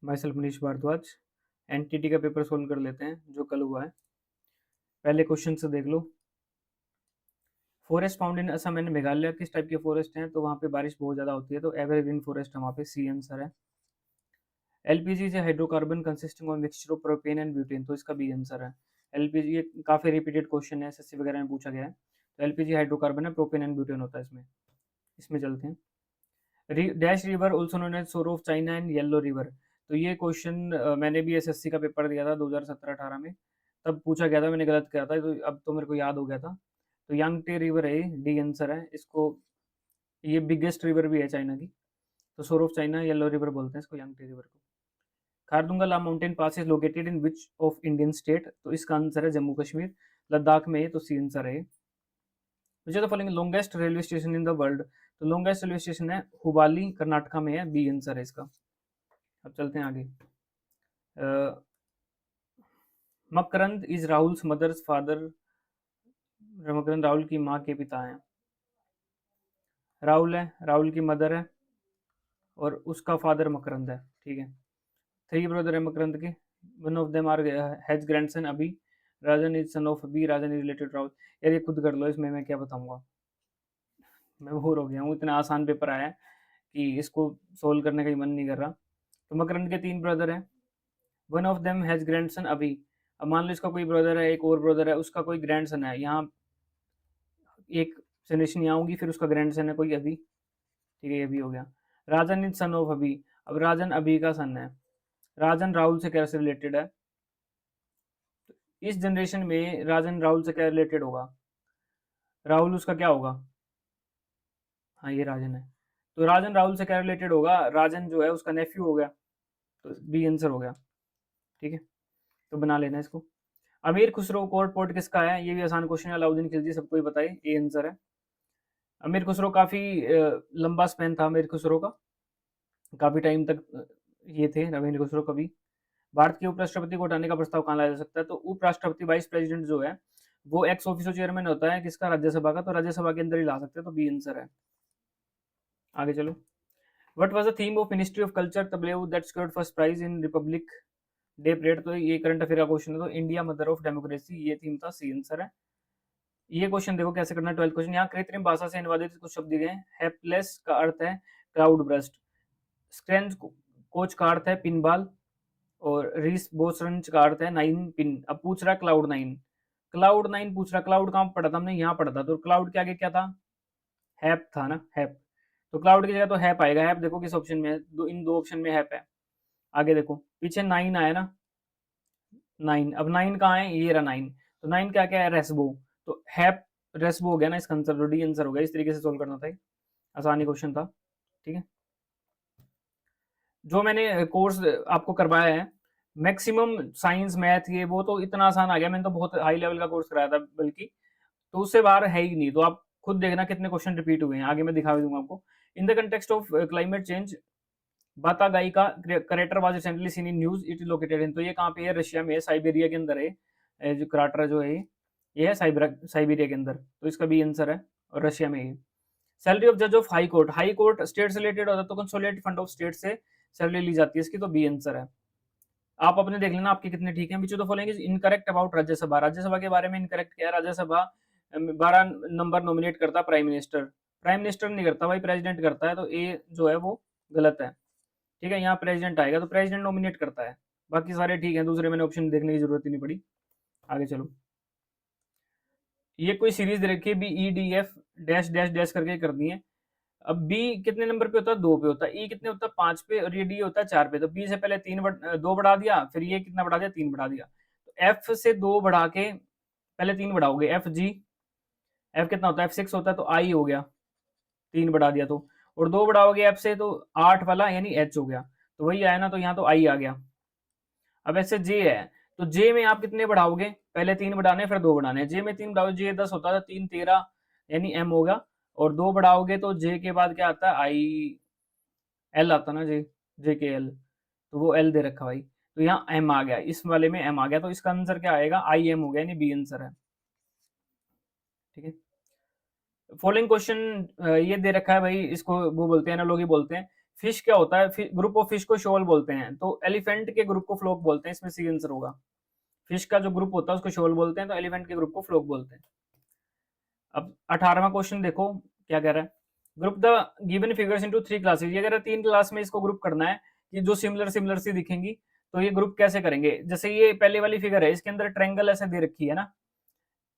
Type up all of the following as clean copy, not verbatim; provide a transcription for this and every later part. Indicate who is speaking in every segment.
Speaker 1: My self Manish Bharadwaj. NTT का paper solve कर लेते हैं जो कल हुआ है। पहले क्वेश्चन से देख लो। Forest found in Assam and Meghalaya किस टाइप के फॉरेस्ट हैं? तो वहाँ पे बारिश बहुत ज़्यादा होती है, तो एवरग्रीन फॉरेस्ट है वहाँ पे, सी आंसर है। एलपीजी से hydrocarbon consisting of mixture of propane and butane, तो इसका बी आंसर है। एलपीजी, ये काफ़ी रिपीटेड क्वेश्चन है, एसएससी वगैरह में पूछा गया है। तो एलपीजी हाइड्रोकार्बन है, प्रोपेन एंड ब्यूटेन होता है इसमें। इसमें चलते हैं। Dash river also known as sorrow of China and yellow river, तो ये क्वेश्चन मैंने भी एसएससी का पेपर दिया था 2017-18 में, तब पूछा गया था, मैंने गलत किया था, तो अब तो मेरे को याद हो गया था। तो यांगटे रिवर है, डी आंसर है इसको। ये बिगेस्ट रिवर भी है चाइना की, तो सोर ऑफ चाइना येलो रिवर बोलते हैं इसको, यांगटे रिवर को। Khardung La mountain pass is located in which of Indian state, तो इसका आंसर है जम्मू कश्मीर, लद्दाख में है, तो सी आंसर है। Which are the following longest railway station in the world, तो लॉन्गेस्ट रेलवे स्टेशन है हुबाली, कर्नाटका में है, बी आंसर है इसका। अब चलते हैं आगे। मकरंद इज राहुल्स मदर्स फादर, मकरंद राहुल की माँ के पिता हैं। राहुल है, राहुल की मदर है, और उसका फादर मकरंद है, ठीक है। 3 ब्रदर है मकरंद के, one of them are has grandson Abhi, Rajan is son of B, Rajan is related Rahul. यार ये खुद कर लो, इसमें मैं क्या बताऊंगा, मैं बोर हो गया हूँ, इतना आसान पेपर आया है कि इसको सोल्व करने का ही मन नहीं कर रहा। तो मकरंद के 3 ब्रदर हैं, one of them has grandson अभी। अब मान लो इसका कोई ब्रदर है, एक और ब्रदर है, उसका कोई ग्रैंडसन है, यहाँ एक जनरेशन यहाँ होगी, फिर उसका ग्रैंडसन है कोई अभी, ठीक है, ये भी हो गया। राजन इज सन ऑफ अभी, अब राजन अभी का सन है, राजन राहुल से कैसे रिलेटेड है? इस जनरेशन में राजन राहुल से क्या रिलेटेड होगा? राहुल उसका क्या होगा? हाँ ये राजन है, तो राजन राहुल से क्या रिलेटेड होगा? राजन जो है उसका नेफ्यू हो गया, तो बी आंसर हो गया, ठीक है। तो बना लेना इसको। अमीर खुसरो कोर्ट पोर्ट किसका है? ये भी आसान क्वेश्चन है, अलाउद्दीन खिलजी, सबको ही बताए, ए आंसर है। अमीर खुसरो काफी लंबा स्पेन था अमीर खुसरो का, काफी टाइम तक ये थे अमीर खुसरो कभी। भारत के उपराष्ट्रपति को हटाने का प्रस्ताव कहाँ लाया जा सकता है? तो उपराष्ट्रपति वाइस प्रेसिडेंट जो है वो एक्स ऑफिसो चेयरमैन होता है किसका? राज्यसभा का, तो राज्यसभा के अंदर ही ला सकते हैं, तो बी आंसर है। आगे चलो। What was the theme of Ministry of Culture tableau that scored first prize in Republic Day parade, तो ये करंट अफेयर का क्वेश्चन है, तो इंडिया मदर ऑफ डेमोक्रेसी, ये थीम था, सी आंसर है। ये क्वेश्चन देखो कैसे करना है, 12th क्वेश्चन। यहाँ कृत्रिम भाषा से अनुवादित कुछ शब्द दिए गए हैं। हेल्पलेस का अर्थ है क्लाउड ब्रस्ट, स्क्रैंज कोच का अर्थ है पिन बॉल, और रीस बोसरंज का अर्थ है 9 पिन। अब पूछ रहा है क्लाउड 9, क्लाउड 9 पूछ रहा, क्लाउड कहाँ पढ़ा था हमने? यहाँ पढ़ा था, तो क्लाउड के आगे क्या था? हैप था ना, हैप, तो क्लाउड की जगह तो हैप आएगा। हैप देखो किस ऑप्शन में है, इन दो ऑप्शन में हैप है। आगे देखो, पीछे 9 आया ना, 9, अब 9 कहाँ है? ये रहा 9, तो 9 क्या क्या है? रेसबो, तो हैप रेसबो हो गया ना इसका आंसर, तो डी आंसर हो गया। इस तरीके से सोल्व करना था, आसानी क्वेश्चन था, ठीक है। जो मैंने कोर्स आपको करवाया है, मैक्सिमम साइंस मैथ ये वो तो इतना आसान आ गया, मैंने तो बहुत हाई लेवल का कोर्स कराया था बल्कि, तो उससे बाहर है ही नहीं। तो आप खुद देखना कितने क्वेश्चन रिपीट हुए हैं, आगे मैं दिखा भी दूंगा आपको। In the context of climate change Batagai का crater was recently seen in news, it is located in, तो ये कहाँ पे है? रशिया में है, साइबेरिया के अंदर है। जो क्राटर जो है ये है साइबेरिया के अंदर, तो इसका भी आंसर है, और रशिया में ही। सैलरी ऑफ जज of high court, high court state से रिलेटेड होता है, तो कंसोलिडेटेड फंड ऑफ स्टेट से सैलरी ली जाती है इसकी, तो बी आंसर है। आप अपने देख लेना आपके कितने ठीक हैं। विच of the following is incorrect about Rajya Sabha, Rajya Sabha के बारे में इनकरेक्ट क्या है? राज्यसभा 12 नंबर नॉमिनेट करता प्राइम मिनिस्टर, प्राइम मिनिस्टर नहीं करता भाई, प्रेसिडेंट करता है, तो ए जो है वो गलत है, ठीक है। यहाँ प्रेसिडेंट आएगा, तो प्रेसिडेंट नॉमिनेट करता है, बाकी सारे ठीक है, दूसरे मैंने ऑप्शन देखने की जरूरत ही नहीं पड़ी। आगे चलो। ये कोई सीरीज दे रखी है, B E D F dash dash dash करके कर दी है। अब बी कितने नंबर पे होता है? 2 पे होता है। ई कितने होता है? 5 पे, और ये डी होता है 4 पे। तो बी से पहले 2 बढ़ा दिया, फिर ये कितना बढ़ा दिया? 3 बढ़ा दिया। तो एफ से 2 बढ़ा के पहले 3 बढ़ाओगे, एफ जी, एफ कितना होता है? F6 होता है, तो आई हो गया, 3 बढ़ा दिया तो, और 2 बढ़ाओगे एफ से तो 8 वाला यानी एच हो गया, तो वही आया ना, तो यहाँ तो आई आ गया। अब ऐसे जे है, तो जे में आप कितने बढ़ाओगे? पहले 3 बढ़ाने, फिर 2 बढ़ाने। जे में 3 बढ़ाओ, जे 10 होता है, 3 13 यानी एम होगा, और 2 बढ़ाओगे तो जे के बाद क्या आता है? आई, एल आता ना, जे, जे के एल, तो वो एल दे रखा भाई, तो यहाँ एम आ गया, इस वाले में एम आ गया, तो इसका आंसर क्या आएगा? आई एम हो गया, यानी बी आंसर है, ठीक है। फॉलोइंग क्वेश्चन ये दे रखा है भाई, इसको वो बोलते हैं एनालॉगी बोलते हैं, फिश क्या होता है, ग्रुप ऑफ फिश को शोल बोलते हैं, तो एलिफेंट के ग्रुप को फ्लोक बोलते हैं, इसमें सी आंसर होगा। फिश का जो ग्रुप होता है उसको शोल बोलते हैं, तो एलिफेंट के ग्रुप को फ्लोक बोलते हैं। अब 18वां क्वेश्चन देखो क्या कह रहा है, group the given figures into 3 classes. ये कह रहा है 3 क्लास में इसको ग्रुप करना है कि जो सिमिलर सिमिलर सी दिखेंगी, तो ये ग्रुप कैसे करेंगे। जैसे ये पहले वाली फिगर है, इसके अंदर ट्रायंगल ऐसे दे रखी है ना,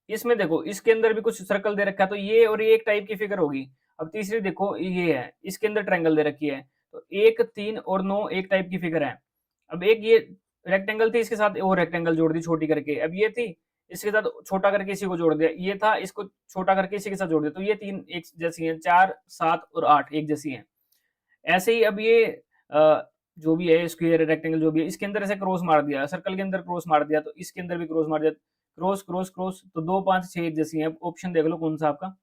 Speaker 1: इसमें देखो इसके अंदर भी कुछ सर्कल दे रखा है, तो ये और ये एक टाइप की फिगर होगी। अब तीसरी देखो ये है, इसके अंदर ट्रायंगल दे रखी है, तो 1, 3 और 9 एक टाइप की फिगर है। अब एक ये रेक्टेंगल थी, इसके साथ और रेक्टेंगल जोड़ दी छोटी करके, अब ये थी इसके साथ छोटा करके इसी को जोड़ दिया, ये था इसको छोटा करके इसी के साथ जोड़ दिया, तो ये 3 एक जैसी हैं, 4, 7 और 8 एक जैसी हैं। ऐसे ही अब ये जो भी है स्क्वायर रेक्टेंगल जो भी है, इसके अंदर ऐसे क्रॉस मार दिया, सर्कल के अंदर क्रॉस मार दिया, तो इसके अंदर भी क्रॉस मार दिया, क्रॉस क्रॉस क्रॉस, तो 2, 5, 6 एक जैसी है। ऑप्शन देख लो कौन सा आपका,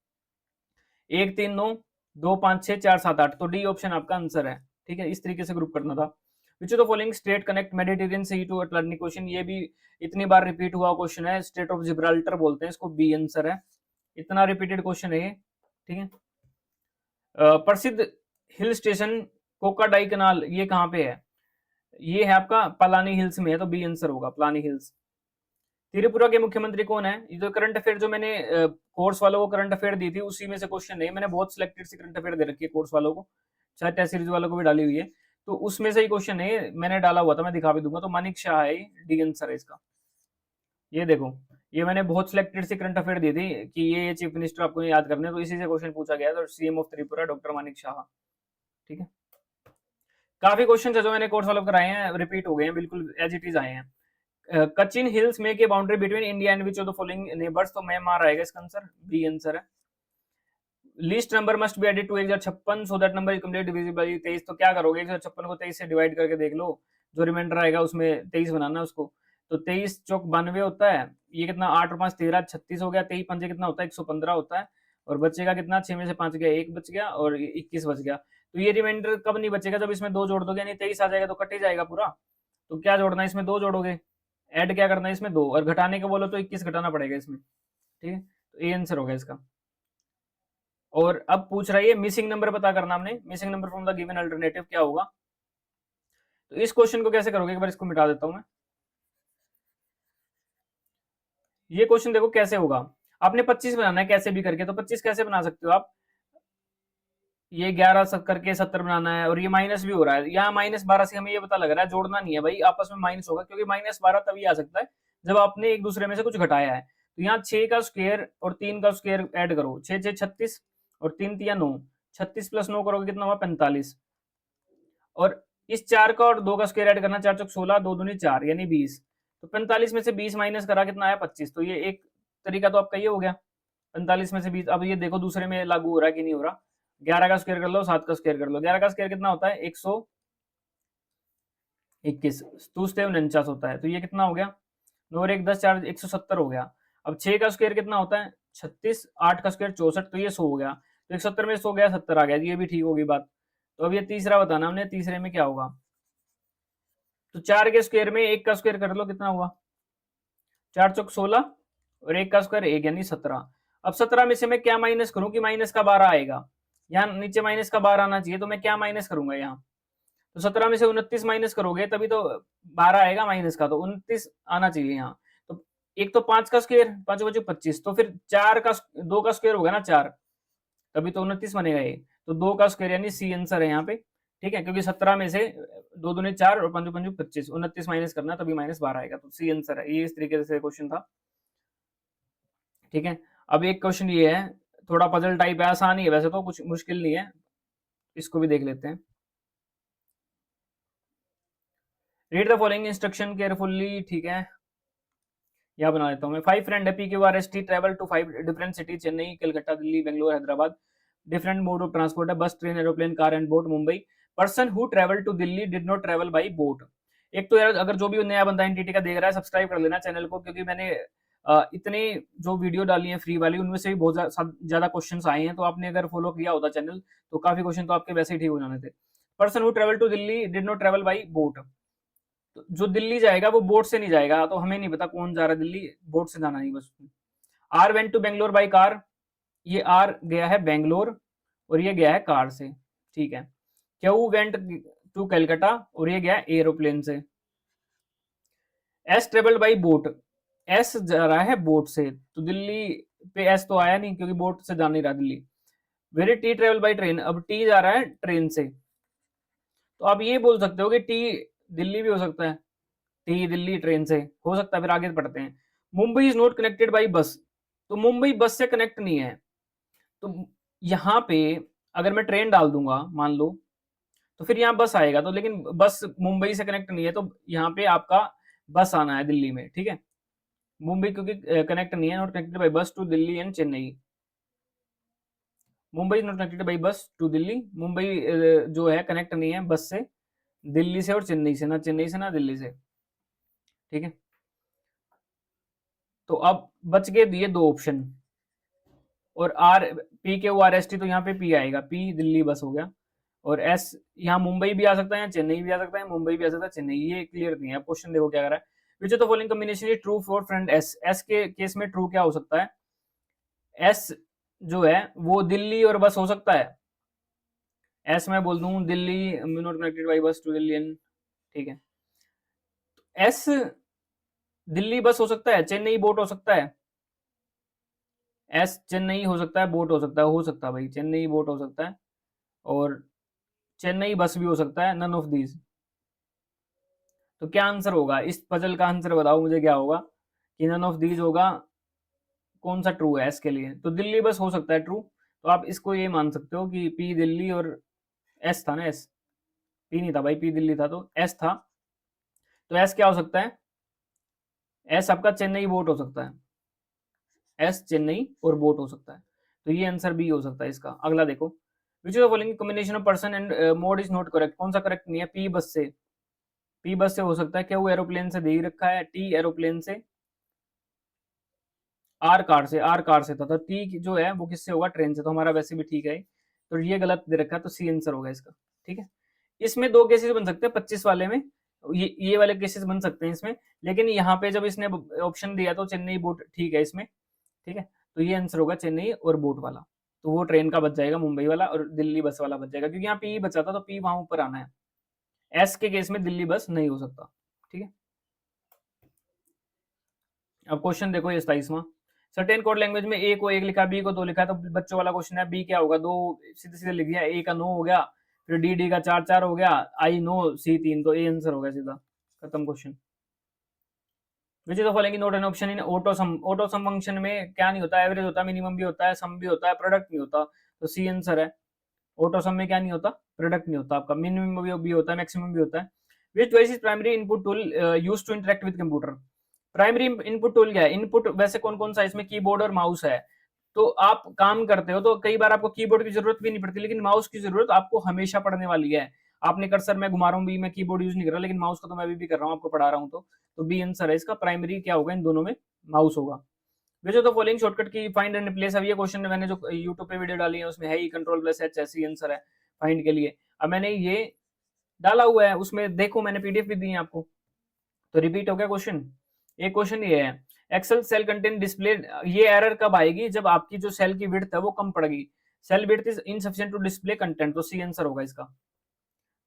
Speaker 1: 1, 3, 9, 2, 5, 6, 4, 7, 8, तो डी ऑप्शन आपका आंसर है। ठीक है, इस तरीके से ग्रुप करना था। Which of the following state connect Mediterranean sea to Atlantic question, ये भी इतनी बार रिपीट हुआ क्वेश्चन है, स्टेट ऑफ जिब्राल्टर बोलते हैं इसको, बी आंसर है, इतना रिपीटेड क्वेश्चन है ये। ठीक है, प्रसिद्ध हिल स्टेशन कोकाडाई कनाल ये कहाँ पे है, ये है आपका पलानी हिल्स में है, तो बी आंसर होगा पलानी हिल्स। त्रिपुरा के मुख्यमंत्री कौन है, ये जो करंट अफेयर जो मैंने कोर्स वालों को करंट अफेयर दी थी उसी में से क्वेश्चन नहीं, मैंने बहुत सिलेक्टेड सी करंट अफेयर दे रखी है कोर्स वालों को, शायद टेस्ट सीरीज वालों को भी डाली हुई है, तो उसमें से ही क्वेश्चन है, मैंने डाला हुआ था, मैं दिखा भी दूंगा, तो मानिक शाह है, डी आंसर है इसका। ये देखो, ये मैंने बहुत सिलेक्टेड सी करंट अफेयर दी थी कि ये चीफ मिनिस्टर आपको याद करने, तो इसी से क्वेश्चन पूछा गया, तो CM of Tripura doctor Manik Shah. ठीक है, काफी क्वेश्चन है जो मैंने कोर्स वालों कराए हैं, रिपीट हो गए हैं, बिल्कुल एज इट इज आए हैं। Kachin hills make a boundary between India and which of the following neighbours, तो म्यांमार आएगा इसका आंसर, बी आंसर है। Least number must be added to 1056 so that number is complete divisible by 23, तो क्या करोगे 1056 को 23 से डिवाइड करके देख लो, जो रिमाइंडर आएगा उसमें 23 बनाना है उसको, तो 23 चौक 92 होता है, ये कितना 8 और 5 13 36 हो गया, 23 पंजे कितना होता है 115 होता है, और बचेगा कितना 6 में से 5 गया 1 बच गया और 21 बच गया, तो ये रिमाइंडर कब नहीं बचेगा, जब इसमें 2 जोड़ दोगे, यानी 23 आ जाएगा तो कट ही जाएगा पूरा, तो क्या जोड़ना है इसमें 2 जोड़ोगे, ऐड क्या करना है इसमें 2, और घटाने का बोलो तो 21 घटाना पड़ेगा इसमें। ठीक है, तो ए आंसर होगा इसका। और अब पूछ रहा है मिसिंग नंबर पता करना हमने, missing number from the given alternative क्या होगा, तो इस क्वेश्चन को कैसे करोगे, एक बार इसको मिटा देता हूं मैं। ये क्वेश्चन देखो कैसे होगा, आपने 25 बनाना है कैसे भी करके, तो 25 कैसे बना सकते हो आप, ये 11 करके 70 बनाना है, और ये माइनस भी हो रहा है, यहाँ -12 से हमें ये पता लग रहा है जोड़ना नहीं है भाई, आपस में माइनस होगा, क्योंकि -12 तभी आ सकता है जब आपने एक दूसरे में से कुछ घटाया है, तो यहाँ 6 का स्क्वायर और 3 का स्क्वायर ऐड करो, 6 6 36 और 3 3 9, 36 + 9 करोगे कितना हुआ 45, और इस 4 का और 2 का स्क्वायर ऐड करना, 4 चौक 16, 2 दूनी 4 यानी 20, तो 45 में से 20 माइनस करा कितना आया 25, तो ये एक तरीका तो आपका ये हो गया, 45 में से 20, अब ये देखो दूसरे में लागू हो रहा है कि नहीं हो रहा, 11 का स्क्वायर कर लो, 7 का स्क्वायर कर लो, 11 का स्क्वायर कितना होता है 121, 49 होता है, तो ये कितना हो गया 9 और 1 10 4 170 हो गया। अब 6 का स्क्वायर कितना होता है 36, 8 का स्क्वायर 64, तो ये 100 हो गया, तो 170 में 100 गया 70 आ गया, ये भी ठीक होगी बात। तो अब ये तीसरा बताना हमने, तीसरे में क्या होगा, तो 4 के स्क्वायर में 1 का स्क्वायर कर लो, कितना हुआ 4 चौक 16 और 1 का स्क्वायर 1 यानी 17। अब 17 में से मैं क्या माइनस करूं कि माइनस का 12 आएगा, यहाँ नीचे माइनस का 12 आना चाहिए, तो मैं क्या माइनस करूंगा यहाँ, तो 17 में से 29 माइनस करोगे तभी तो 12 आएगा माइनस का, तो 29 आना चाहिए यहाँ, तो एक तो 5 का स्क्वायर 5 बचे 25, तो फिर 4 का 2 का स्क्वायर होगा ना 4, तभी तो 29 बनेगा ये, तो 2 का स्क्वायर यानी सी आंसर है यहाँ पे। ठीक है, क्योंकि 17 में से 2 दूनी 4 और 5 5 25, 29 माइनस करना तभी -12 आएगा, तो सी आंसर है ये, इस तरीके से क्वेश्चन था। ठीक है, अब एक क्वेश्चन ये है, थोड़ा पजल टाइप है, आसान ही है वैसे तो, कुछ मुश्किल नहीं है, इसको भी देख लेते हैं। Read the following instruction carefully. ठीक है, यहाँ बना लेता हूँ मैं, 5 फ्रेंड है PQRST travel to 5 different city, Chennai, Calcutta, Delhi, Bangalore, Hyderabad, different mode of transport है, bus, train, aeroplane, car and boat, Mumbai. Person who travel to Delhi did not travel by boat. एक तो यार अगर जो भी नया बंदा एनटीटी का देख रहा है सब्सक्राइब कर लेना चैनल को, क्योंकि मैंने इतने जो वीडियो डाली है फ्री वाली उनमें से भी बहुत ज्यादा क्वेश्चन आए हैं, तो आपने अगर फॉलो किया होता चैनल तो काफी क्वेश्चन तो आपके वैसे ही ठीक हो जाने थे। Person who travel to Delhi did not travel by boat, तो जो दिल्ली जाएगा वो बोट से नहीं जाएगा, तो हमें नहीं पता कौन जा रहा है दिल्ली, बोट से जाना नहीं बस। R went to Bangalore by car, ये आर गया है बेंगलोर और ये गया है कार से। ठीक है, क्यू वेंट टू कलकत्ता और ये गया एरोप्लेन से। S travelled by boat, S जा रहा है बोट से, तो दिल्ली पे एस तो आया नहीं क्योंकि बोट से जा नहीं रहा Delhi. Very T travel by train, अब टी जा रहा है ट्रेन से, तो आप ये बोल सकते हो कि टी दिल्ली भी हो सकता है, टी दिल्ली ट्रेन से हो सकता है। फिर आगे पढ़ते हैं। Mumbai is not connected by बस, तो मुंबई बस से कनेक्ट नहीं है, तो यहाँ पे अगर मैं ट्रेन डाल दूंगा मान लो, तो फिर यहाँ बस आएगा, तो लेकिन बस मुंबई से कनेक्ट नहीं है, तो यहाँ पे आपका बस आना है दिल्ली में, ठीक है। मुंबई क्योंकि कनेक्ट नहीं है, not connected by bus to Delhi and Chennai. Mumbai not connected by bus to Delhi, Mumbai जो है कनेक्ट नहीं है बस से दिल्ली से और चेन्नई से, ना चेन्नई से ना दिल्ली से, ठीक है। तो अब बच गए दिए दो ऑप्शन, और आर पी के आर एस टी, तो यहाँ पे पी आएगा, पी दिल्ली बस हो गया, और एस यहाँ मुंबई भी आ सकता है, चेन्नई भी आ सकता है, मुंबई भी आ सकता है, चेन्नई, ये क्लियर नहीं है। क्वेश्चन देखो क्या कर रहा है, विच of the following combination is true for friend S, S के केस में ट्रू क्या हो सकता है, एस जो है वो दिल्ली और बस हो सकता है, एस मैं बोल दूं Delhi not connected by bus to Delhi and, ठीक है। एस दिल्ली बस हो सकता है, चेन्नई बोट हो सकता है, एस चेन्नई हो सकता है, बोट हो सकता है भाई, चेन्नई बोट हो सकता है और चेन्नई बस भी हो सकता है, नन ऑफ दीज। तो क्या आंसर होगा इस पजल का, आंसर बताओ मुझे क्या होगा, कि नन ऑफ दीज होगा, कौन सा ट्रू है एस के लिए, तो दिल्ली बस हो सकता है ट्रू, तो आप इसको ये मान सकते हो कि पी दिल्ली और एस था ना, एस पी नहीं था भाई, पी दिल्ली था तो एस था, तो एस क्या हो सकता है, एस आपका चेन्नई बोट हो सकता है, एस चेन्नई और बोट हो सकता है, तो ये आंसर बी हो सकता है इसका। अगला देखो, which is the following combination of person and mode is not correct, कौन सा करेक्ट नहीं है, पी बस से, पी बस से हो सकता है, क्या वो एरोप्लेन से दे ही रखा है, टी एरोप्लेन से, आर कार से, आर कार से था, तो टी जो है वो किससे होगा, ट्रेन से, तो हमारा वैसे भी ठीक है, तो ये गलत दे रखा है, तो सी आंसर होगा इसका, ठीक है। इसमें दो केसेस बन सकते हैं 25 वाले में, ये वाले केसेस बन सकते हैं इसमें, लेकिन यहाँ पे जब इसने ऑप्शन दिया तो चेन्नई बोट ठीक है इसमें, ठीक है, तो ये आंसर होगा चेन्नई और बोट वाला, तो वो ट्रेन का बच जाएगा मुंबई वाला, और दिल्ली बस वाला बच जाएगा, क्योंकि यहाँ पी बचा था तो पी वहां ऊपर आना है, एस के केस में दिल्ली बस नहीं हो सकता, ठीक है। अब क्वेश्चन देखो ये 27वां, सर्टेन कोड लैंग्वेज में ए को एक लिखा, बी को दो लिखा, तो बच्चों वाला क्वेश्चन है, बी क्या होगा, दो सीधे सीधे लिख दिया, ए का नो हो गया, फिर डी का चार चार हो गया, आई नो सी तीन, तो ए आंसर हो गया सीधा, खत्म question. Which is the following note an option in auto some, auto some function में क्या नहीं होता, एवरेज होता है, मिनिमम भी होता है, सम भी होता है, प्रोडक्ट नहीं होता, तो सी आंसर है। ऑटो सम में क्या नहीं होता, प्रोडक्ट नहीं होता आपका, मिनिमम भी होता है, मैक्सिमम भी होता है। Which device is primary input tool used to interact with computer, primary input tool क्या है, इनपुट वैसे कौन कौन सा, इसमें कीबोर्ड और माउस है, तो आप काम करते हो तो कई बार आपको कीबोर्ड की जरूरत भी नहीं पड़ती, लेकिन माउस की जरूरत आपको हमेशा पड़ने वाली है। आपने कर्सर मैं घुमा रहा हूँ भी, मैं कीबोर्ड यूज नहीं कर रहा, लेकिन माउस का तो मैं अभी भी कर रहा हूँ, आपको पढ़ा रहा हूँ, तो बी आंसर है इसका, प्राइमरी क्या होगा इन दोनों में, माउस होगा। Which of the following shortcut की फाइंड एंड रिप्लेस, अब ये क्वेश्चन मैंने जो यूट्यूब पे वीडियो डाली है उसमें है ही, कंट्रोल प्लस एच, ऐसी आंसर है फाइंड के लिए। अब मैंने ये डाला हुआ है उसमें देखो, मैंने पीडीएफ भी दी है आपको, तो रिपीट हो गया क्वेश्चन। एक क्वेश्चन ये है, एक्सेल सेल कंटेंट डिस्प्ले, ये एरर कब आएगी, जब आपकी जो सेल की विड्थ है वो कम पड़ेगी, cell width is insufficient to display content, तो सी आंसर होगा इसका।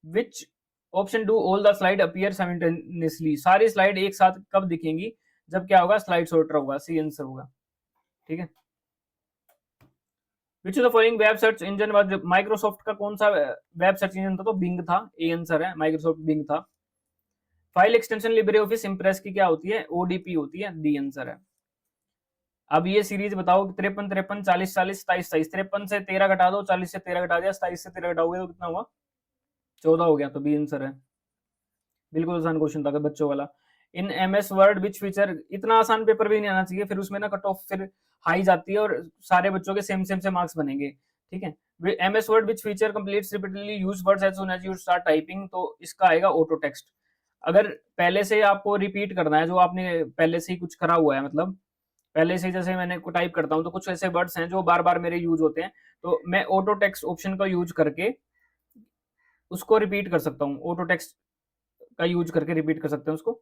Speaker 1: Which option do all the slide appear simultaneously, सारी स्लाइड एक साथ कब दिखेंगी, जब क्या होगा, स्लाइड सॉर्टर होगा, सी आंसर होगा, ठीक है। Which the following web search engine was, Microsoft का कौन सा वेब सर्च इंजन था, तो बिंग था, ए आंसर है, माइक्रोसॉफ्ट बिंग था। File extension Libre office Impress की क्या होती है, ओडीपी होती है, डी आंसर है। अब ये सीरीज बताओ, 53 53 40 40 27 27, 53 से 13 घटा दो, 40 से 13 घटा दिया, 27 से 13 घटाओगे तो कितना हुआ, 14 हो गया, तो बी आंसर है। बिल्कुल आसान क्वेश्चन था बच्चों वाला। In MS Word which feature, इतना आसान पेपर भी नहीं आना चाहिए, फिर उसमें ना कट ऑफ फिर हाई जाती है और सारे बच्चों के सेम सेम से मार्क्स बनेंगे, ठीक है। MS Word which feature completes repeatedly use words as soon as you start typing, तो इसका आएगा ऑटो टेक्स्ट। अगर पहले से आपको रिपीट करना है, जो आपने पहले से ही कुछ करा हुआ है, मतलब पहले से जैसे मैंने को टाइप करता हूँ तो कुछ ऐसे वर्ड्स हैं जो बार बार मेरे यूज होते हैं, तो मैं ऑटो टेक्स्ट ऑप्शन का यूज करके उसको रिपीट कर सकता हूँ, ऑटो टेक्स्ट का यूज करके रिपीट कर सकते हैं उसको,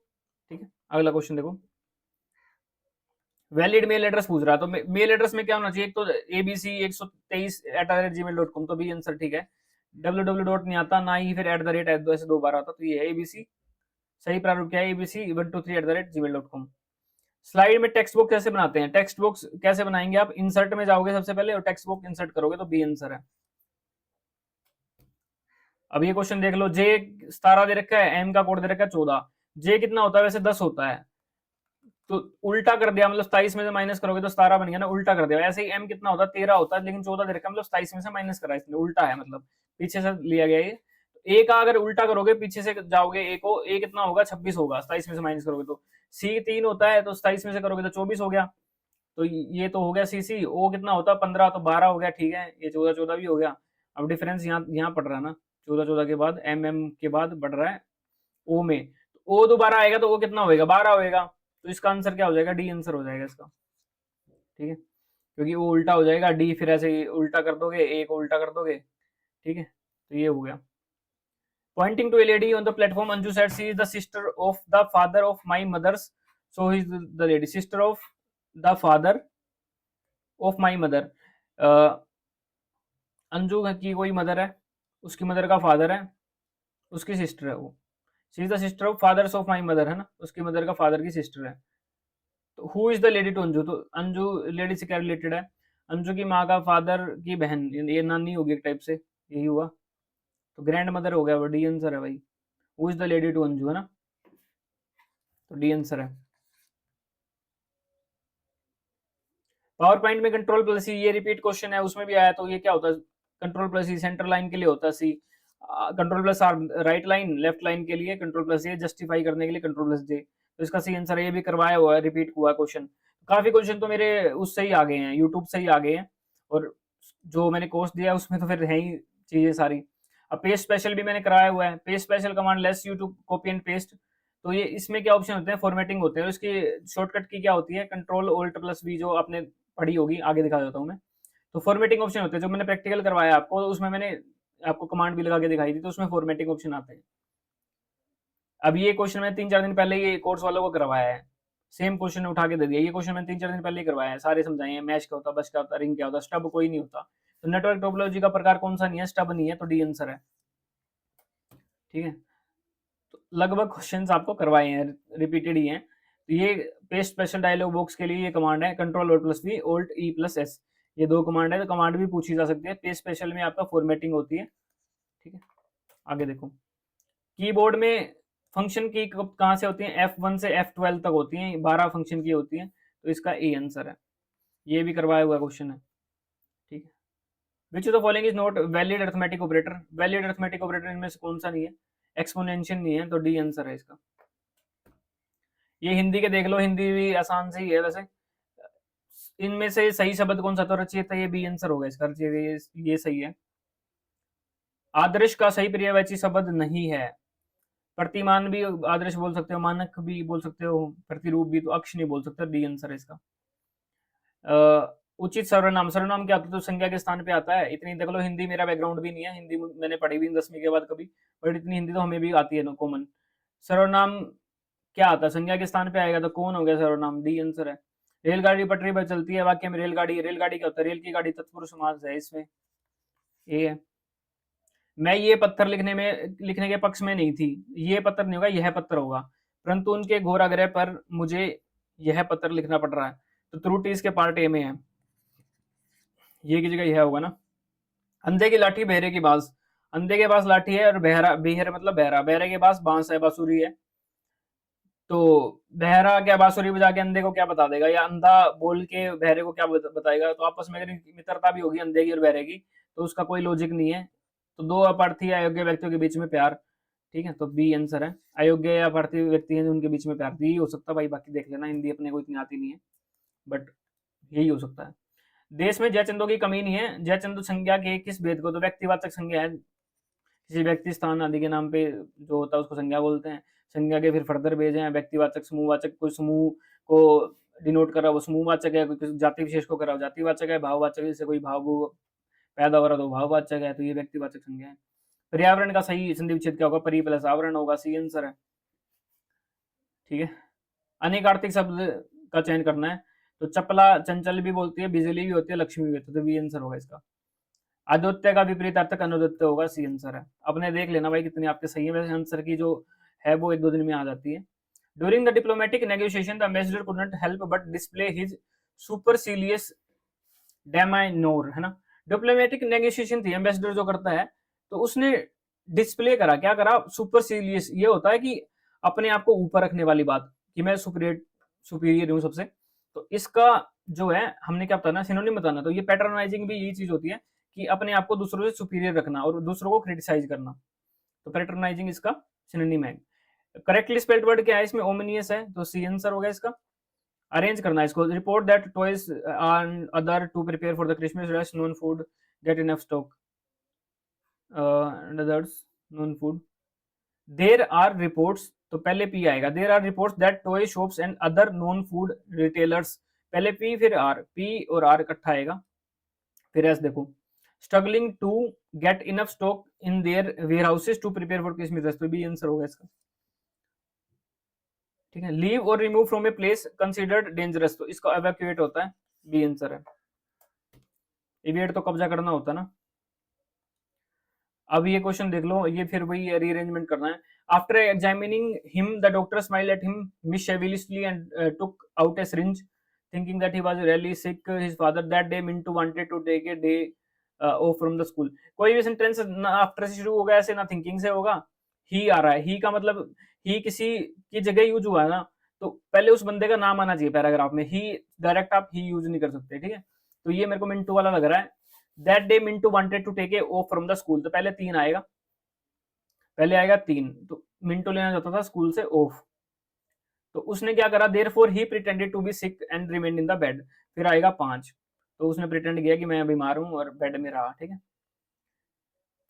Speaker 1: ठीक है। अगला क्वेश्चन देखो, वैलिड मेल एड्रेस पूछ रहा है, तो मेल एड्रेस में क्या होना चाहिए, एक तो abc123@gmail.com, तो बी आंसर ठीक है, www. नहीं आता, ना ही फिर @ ऐसे 2 बार आता, तो ये है ABC। सही प्रारूप क्या है? ABC 123@gmail.com। स्लाइड में टेक्स्ट बुक कैसे बनाते हैं? टेक्स्ट बुक्स कैसे बनाएंगे आप? इंसर्ट में जाओगे सबसे पहले और टेक्स्ट बुक इंसर्ट करोगे, तो बी आंसर है। अब ये क्वेश्चन देख लो, जे 17 दे रखा है, एम का कोड दे रखा है 14। जे कितना होता है? वैसे 10 होता है, तो उल्टा कर दिया, मतलब 27 में से माइनस करोगे तो 17 बन गया ना, उल्टा कर दिया। ऐसे ही एम कितना होता है? 13 होता है, लेकिन 14 दे रखा है, मतलब 27 में से माइनस करा, इसने उल्टा है, मतलब पीछे से लिया गया ये। ए का अगर उल्टा करोगे, पीछे से जाओगे ए को, ए कितना होगा? 26 होगा, 27 में से माइनस करोगे तो। सी 3 होता है, तो 27 में से करोगे तो 24 हो गया, तो ये तो हो गया सी सी। ओ कितना होता है? 15, तो 12 हो गया, ठीक है, ये 14 14 भी हो गया। अब डिफरेंस यहाँ पड़ रहा है ना, 14 14 के बाद एम के बाद बढ़ रहा है ओ में, तो ओ दोबारा आएगा तो ओ कितना होएगा? 12 होएगा, तो इसका आंसर क्या हो जाएगा? डी आंसर हो जाएगा इसका, ठीक है, क्योंकि वो उल्टा हो जाएगा, डी फिर ऐसे ही उल्टा कर दोगे, ए को उल्टा कर दोगे, ठीक है, तो ये हो गया। Pointing to a lady on the platform, Anju said, "She is the sister of the father of my mother's." So he is the lady, sister of the father of my mother. Anju की कोई mother है, उसकी mother का father है, उसकी sister है वो। She is the sister of fathers of my mother, है ना, उसकी मदर का फादर की सिस्टर है। तो who is the lady to Anju? तो अंजू लेडी से क्या रिलेटेड है? अंजू की माँ का फादर की बहन, ये नानी होगी एक टाइप से, यही हुआ, तो ग्रैंड मदर हो गया, वो डी आंसर है भाई। Who is the lady to Anju, है ना, तो डी आंसर है। पावर पॉइंट में कंट्रोल प्लस सी, ये रिपीट क्वेश्चन है, उसमें भी आया, तो ये क्या होता है? Control plus C centre line के लिए होता है, C control plus R right line, left line के लिए कंट्रोल प्लस ए, जस्टिफाई करने के लिए कंट्रोल प्लस जे, तो इसका सी आंसर है। ये भी करवाया हुआ है, रिपीट हुआ क्वेश्चन, काफी क्वेश्चन तो मेरे उससे ही आ गए हैं, यूट्यूब से ही आ गए हैं, और जो मैंने कोर्स दिया है उसमें तो फिर है ही चीजें सारी। अब पेस्ट स्पेशल भी मैंने कराया हुआ है, paste special command less YouTube copy and paste, तो ये इसमें क्या ऑप्शन होते हैं? फॉर्मेटिंग होते हैं, और इसकी शॉर्टकट की क्या होती है? कंट्रोल ऑल्ट प्लस वी, जो आपने पढ़ी होगी, आगे दिखा देता हूँ मैं। तो फॉर्मेटिंग ऑप्शन होते हैं, जो मैंने प्रैक्टिकल करवाया आपको, तो उसमें मैंने आपको कमांड भी लगा के दिखाई थी, तो उसमें फॉर्मेटिंग ऑप्शन आते हैं। अब ये क्वेश्चन मैंने 3 4 दिन पहले ये कोर्स वालों को करवाया है, सेम क्वेश्चन उठा के दे दिया। ये क्वेश्चन मैंने 3 4 दिन पहले ही करवाया है, सारे समझाए हैं, मैश क्या होता है, बस क्या होता है, रिंग क्या होता है, स्टब कोई नहीं होता, तो नेटवर्क टोपोलॉजी का प्रकार कौन सा नहीं है? स्टब नहीं है, तो डी आंसर है, ठीक है। तो लगभग क्वेश्चंस आपको करवाए हैं, रिपीटेड ही हैं। तो ये पेस्ट स्पेशल डायलॉग बॉक्स के लिए ये कमांड है, control alt plus V, alt E plus S, ये 2 कमांड है, तो कमांड भी पूछी जा सकती है। पेस्ट स्पेशल में आपका फॉर्मेटिंग होती है, ठीक है। आगे देखो, कीबोर्ड में फंक्शन की कहाँ से होती है? F1 से F12 तक होती हैं, 12 फंक्शन की होती हैं, तो इसका ए आंसर है। ये भी करवाया हुआ क्वेश्चन है, ठीक है। विच of the following is not valid arithmetic operator? Valid arithmetic operator इनमें से कौन सा नहीं है? एक्सपोनेंशियल नहीं है, तो डी आंसर है इसका। ये हिंदी के देख लो, हिंदी भी आसान से ही है वैसे। इनमें से सही शब्द कौन सा? तो रचयिता, ये बी आंसर होगा इसका, रचयिता ये सही है। आदर्श का सही पर्यायवाची शब्द नहीं है। प्रतिमान भी आदर्श बोल सकते हो, मानक भी बोल सकते हो, प्रतिरूप भी, तो अक्ष नहीं बोल सकते, डी आंसर है इसका। उचित सर्वनाम, सर्वनाम क्या होता है? तो संज्ञा के स्थान पे आता है। इतनी देख लो, हिंदी मेरा बैकग्राउंड भी नहीं है, हिंदी मैंने पढ़ी भी 10वीं के बाद कभी, बट इतनी हिंदी तो हमें भी आती है ना, कॉमन। सर्वनाम क्या आता है? संज्ञा के स्थान पे आएगा, तो कौन हो गया सर्वनाम? डी आंसर है। रेलगाड़ी पटरी पर चलती है, वाक्य में रेलगाड़ी, रेलगाड़ी क्या होता है? रेल की गाड़ी, तत्पुरुष समास है इसमें, ये है। मैं ये पत्थर लिखने के पक्ष में नहीं थी, ये पत्थर नहीं होगा, यह पत्थर होगा, परंतु उनके घोर आग्रह पर मुझे यह पत्थर लिखना पड़ रहा है, तो त्रुटि इसके पार्ट ए में है, ये की जगह यह होगा ना। अंधे की लाठी बहरे की बांस, अंधे के पास लाठी है और बहरा, बेहर मतलब बहरा, बहरे के पास बांस है, बांसुरी है, तो बहरा क्या बांसुरी बजा के अंधे को क्या बता देगा, या अंधा बोल के बहरे को क्या बताएगा? तो आपस में अगर मित्रता भी होगी अंधे की और बहरे की, तो उसका कोई लॉजिक नहीं है। तो 2 अपार्थी अयोग्य व्यक्तियों के बीच में प्यार, ठीक है, तो बी आंसर है। अयोग्य या अपार्थी व्यक्ति हैं, उनके बीच में प्यार, यही हो सकता है भाई, बाकी देख लेना, हिंदी अपने को इतनी आती नहीं है, बट यही हो सकता है। देश में जयचंदों की कमी नहीं है। जयचंद संज्ञा के किस भेद को? तो व्यक्तिवाचक संज्ञा है, किसी व्यक्ति स्थान आदि के नाम पे जो होता है उसको संज्ञा बोलते हैं। संज्ञा के फिर फर्दर भेज हैं, व्यक्तिवाचक, समूहवाचक, कोई समूह को डिनोट कर रहा है वो समूहवाचक है, कोई जाति विशेष को कर रहा है जातिवाचक है, भाववाचक जैसे कोई भाव पैदा हो रहा है तो भाववाचक है, तो ये व्यक्तिवाचक संज्ञा है। पर्यावरण का सही संधि विच्छेद क्या होगा? परि प्लस आवरण होगा, सी आंसर है, ठीक है। अनेकार्थिक शब्द का चयन करना है, तो चपला चंचल भी बोलती है, बिजली भी होती है, लक्ष्मी भी होती है, तो बी आंसर होगा इसका। अद्वितीय का विपरीत अर्थक अनुद्वितीय होगा, सी आंसर है। अपने देख लेना भाई कितने आपके सही है, वैसे आंसर की जो है वो 1-2 दिन में आ जाती है। During the diplomatic negotiation the ambassador could not help but display his supercilious demeanour, है ना। डिप्लोमेटिक नेगोशिएशन थी, एम्बेसडर जो करता है तो उसने डिस्प्ले करा, क्या करा, सुपरसिलियस, ये होता है कि अपने आप को ऊपर रखने वाली बात, कि मैं सुपीरियर हूं सबसे। तो इसका जो है हमने क्या बताना, सिनोनिम बताना, तो ये पैटर्नाइजिंग भी यही चीज होती है कि अपने आप को दूसरों से सुपीरियर रखना और दूसरों को क्रिटिसाइज करना, तो पैटर्नाइजिंग इसका सिनोनिम है। करेक्टली स्पेल्ड वर्ड क्या है इसमें, ओमिनियस है, तो सी आंसर होगा इसका। अरेंज करना है इसको, report that toys are other to prepare for the Christmas rush non food get enough stock others non food. There are reports, तो पहले पी आएगा, there are reports that toy shops and other non food retailers, पहले P फिर R, P और R इकट्ठा आएगा, फिर S देखो, struggling to get enough stock in their warehouses to prepare for Christmas, तो बी आंसर होगा इसका, ठीक है। लीव और remove from a place considered dangerous, तो इसका एवैक्यूएट होता है, बी आंसर है। इवेट तो कब्जा करना होता है ना। अब ये क्वेश्चन देख लो, ये फिर वही रीअरेंजमेंट करना है। After examining him the doctor smiled at him मिसchievalously and took out a syringe thinking that he was really sick his father that day Mintu wanted to take a day off from the school। कोई भी sentence ना after से शुरू होगा ऐसे, ना thinking से होगा। ही आ रहा है, ही का मतलब ही किसी की जगह यूज हुआ है ना, तो पहले उस बंदे का नाम आना चाहिए पैराग्राफ में, ही डायरेक्ट आप ही यूज नहीं कर सकते, ठीक है। तो ये मेरे को मिंटू वाला लग रहा है। That day Mintu wanted to take a off from the school, तो पहले 3 आएगा, पहले आएगा 3, तो मिंटू लेना चाहता था स्कूल से ऑफ, तो उसने क्या करा, therefore he pretended to be sick and remained in the bed, फिर आएगा 5, तो उसने प्रिटेंड किया कि मैं बीमार हूं और बेड में रहा, ठीक है।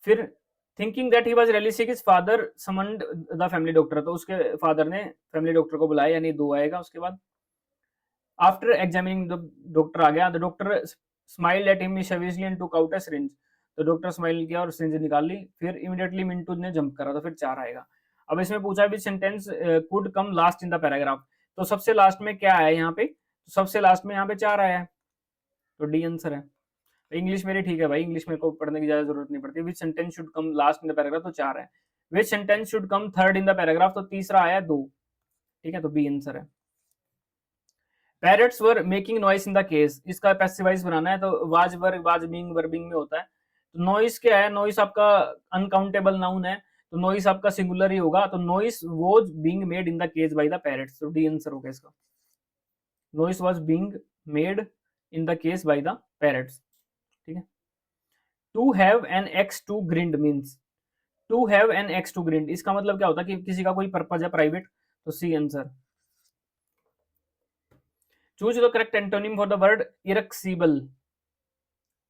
Speaker 1: फिर thinking that he was really sick his father summoned the family doctor, तो उसके फादर ने फैमिली डॉक्टर को बुलाया, यानी 2 आएगा उसके बाद। आफ्टर एग्जामिनिंग द डॉक्टर आ गया, the doctor smiled at him मिschievously and took out a syringe, तो डॉक्टर स्माइल किया और सिरिंज निकाल ली, फिर इमीडिएटली मिंटू ने जंप करा, तो फिर 4 आएगा। अब इसमें पूछा भी sentence could come last in the paragraph, तो सबसे लास्ट में क्या आया यहाँ पे, तो सबसे लास्ट में यहाँ पे 4 आया है, तो डी आंसर है। इंग्लिश मेरी ठीक है भाई, इंग्लिश मेरे को पढ़ने की ज्यादा जरूरत नहीं पड़ती। विच sentence should come last in the paragraph, तो 4 है। विच sentence should come third in the paragraph, तो तीसरा आया 2, ठीक है, तो बी आंसर है। Parrots were making noise in the case, इसका पैसिवाइज बनाना है, तो वाज वर वाज बीइंग वर्बिंग में होता है, तो नॉइस क्या है, नॉइस आपका अनकाउंटेबल नाउन है, तो नॉइस आपका सिंगुलर ही होगा, तो noise was being made in the cage by the parrots, तो डी आंसर होगा इसका। Noise was being made in the case by the parrots, ठीक है। To have an axe to grind means, to have an axe to grind, इसका मतलब क्या होता है कि किसी का कोई पर्पज है प्राइवेट, तो C answer. Choose the correct antonym for the word irascible,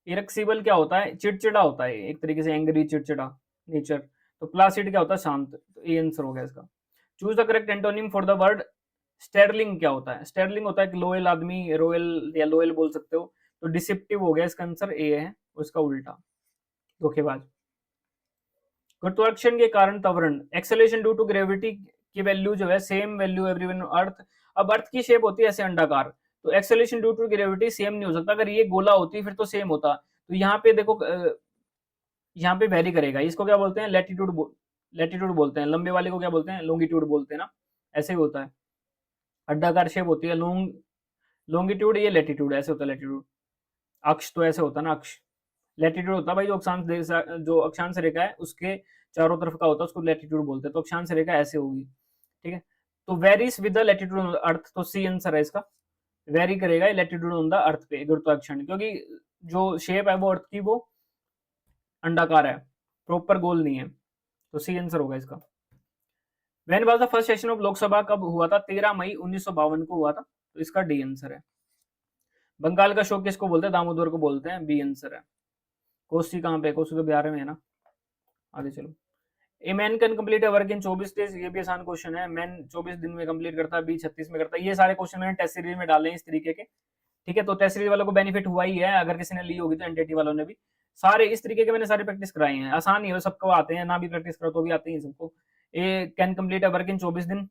Speaker 1: irascible क्या होता है, चिड़चिड़ा होता है एक तरीके से, एंग्री चिड़चिड़ा नेचर, तो प्लासिड क्या होता है, शांत, तो ए आंसर हो गया इसका। Choose the correct antonym for the word sterling, क्या होता है, स्टेरलिंग होता है कि लोयल आदमी, रॉयल या लोयल बोल सकते हो, तो डिसिप्टिव हो गया, इसका आंसर ए है, उसका उल्टा धोखेबाज। गुरुत्वाकर्षण के कारण त्वरण, एक्सेलेरेशन ड्यू टू ग्रेविटी की वैल्यू जो है सेम वैल्यू एवरीवन अर्थ, अब अर्थ की शेप होती है ऐसे अंडाकार, तो acceleration due to gravity same नहीं हो सकता, अगर ये गोला होती फिर तो सेम होता, तो यहाँ पे देखो यहाँ पे वेरी करेगा, इसको क्या बोलते हैं, लैटिट्यूड बोलते हैं, लंबे वाले को क्या बोलते हैं, लॉन्गिट्यूड बोलते हैं ना, ऐसे ही होता है, अंडाकार शेप होती है, लॉन्गिट्यूड, ये लैटिट्यूड, ऐसे होता है लैटिट्यूड, अक्ष तो ऐसे होता है ना, अक्ष, लैटिट्यूड होता है भाई जो अक्षांश रेखा है उसके चारों तरफ का होता है, उसको लैटिट्यूड बोलते हैं, तो अक्षांश रेखा ऐसे होगी, ठीक है। तो varies with the latitude on the earth, तो सी आंसर है इसका, वेरी करेगा लैटिट्यूड ऑन द अर्थ पे गुरुत्वाकर्षण, क्योंकि जो शेप है वो अर्थ की वो अंडाकार है, प्रॉपर गोल नहीं है, तो सी आंसर होगा इसका। When was the first session of Lok Sabha, कब हुआ था, 13 मई 1952 को हुआ था, तो इसका डी आंसर है। बंगाल का शोक किसको बोलते हैं, दामोदर को बोलते हैं, बी आंसर है। कोसी कहाँ पे, कोसी तो बिहार में है ना, आगे चलो। A man can complete a work in 24 days, ये भी आसान क्वेश्चन है, मैन 24 दिन में कंप्लीट करता है, बी 36 में करता है, ये सारे क्वेश्चन मैंने टेस्ट सीरीज में डाले हैं इस तरीके के, ठीक है। तो टेस्ट सीरीज वालों को बेनिफिट हुआ ही है, अगर किसी ने ली होगी तो एनटीटी वालों ने भी, सारे इस तरीके के मैंने सारे प्रैक्टिस कराए हैं, आसान ही है, सबको आते हैं, ना भी प्रैक्टिस करो तो भी आते हैं सबको। A can complete a work in 24 दिन,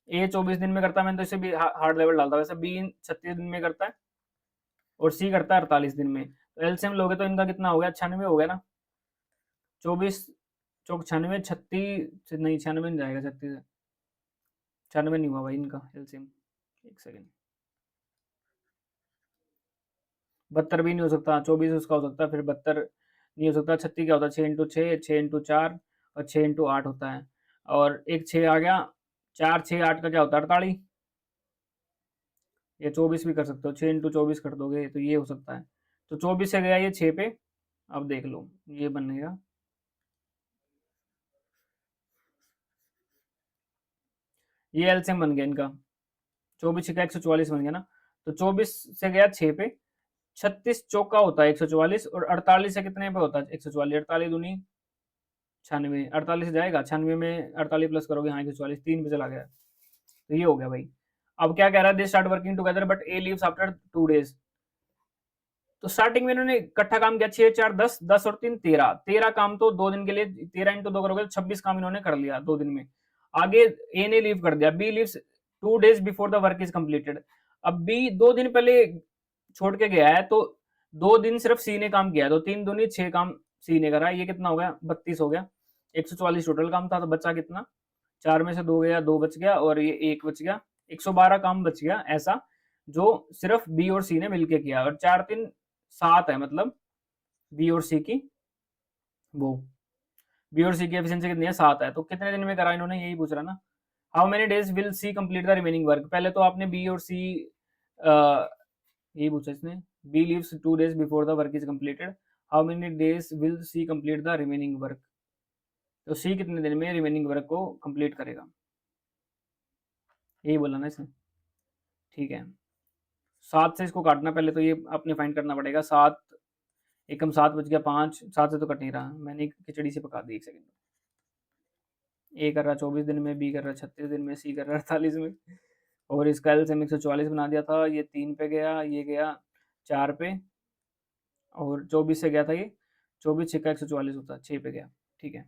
Speaker 1: ए 24 दिन में करता है, मैंने तो इसे भी हार्ड लेवल डालता है, वैसे बी 36 दिन में करता है, और सी करता है 48 दिन में, एलसीएम लोगे तो इनका कितना हो गया, 96 हो गया ना। 24 चौक 96, 36 नहीं, 96 नहीं जाएगा, 36 है, 96 नहीं हुआ भाई इनका एलसीएम। एक सेकेंड, 72 भी नहीं हो सकता, 24 उसका हो सकता है, फिर 72 नहीं हो सकता। 36 क्या होता है, 6 × 6, 6 × 4 और 6 × 8 होता है, और एक 6 आ गया, 4 6 8 का क्या होता है, 48। ये 24 भी कर सकते हो, 6 × 24 कर दोगे तो ये हो सकता है। तो 24 से गया ये 6 पे, अब देख लो ये बनेगा, ये एलसीएम बन गया इनका, 24 का 144 बन गया ना। तो 24 से गया 6 पे, 36 चौका होता है 144, और 48 से कितने पे होता है 144, 48 दूनी 96, 48 से जाएगा, 96 में 48 प्लस करोगे, हाँ 144, 3 पे चला गया। तो ये हो गया भाई। अब क्या कह रहा है, they start working together but A leaves after 2 days. तो स्टार्टिंग में इन्होंने इकट्ठा काम किया, 6 4 10, 10 और 3 13, 13 काम तो 2 दिन के लिए, 13 × 2 करोगे तो 26 काम इन्होंने कर लिया 2 दिन में। आगे ए ने लीव कर दिया, B leaves 2 days before the work is completed. अब बी 2 दिन पहले छोड़ के गया है, तो 2 दिन सिर्फ सी ने काम किया है, तो 3 दूनी 6 काम सी ने करा, ये कितना हो गया, 32 हो गया। 144 टोटल काम था, तो बचा कितना, 4 में से 2 गया, 2 बच गया, और ये 1 बच गया, 112 काम बच गया ऐसा, जो सिर्फ बी और सी ने मिलके किया। और 4 3 7 है, मतलब बी और सी की, वो बी और सी की एफिशिएंसी कितनी है, 7 है। तो कितने दिन में करा इन्होंने, यही पूछ रहा ना। How many days will C complete the remaining work, पहले तो आपने बी और सी, यही पूछा इसने, B leaves 2 days before the work is completed, how many days will C complete the remaining work. तो सी कितने दिन में रिमेनिंग वर्क को कंप्लीट करेगा, यही बोला ना इसने, ठीक है। 7 से इसको काटना, पहले तो ये आपने फाइंड करना पड़ेगा, 7 एकम 7 बच गया, 5 7 से तो कट नहीं रहा, मैंने खिचड़ी से पका दी। एक सेकंड, ए कर रहा 24 दिन में, बी कर रहा 36 दिन में, सी कर रहा 48 में, और इसका एलसीएम 144 बना दिया था, ये 3 पे गया, ये गया 4 पे, और 24 से गया था ये, 24 6 का 144 होता है, 6 पे गया, ठीक है।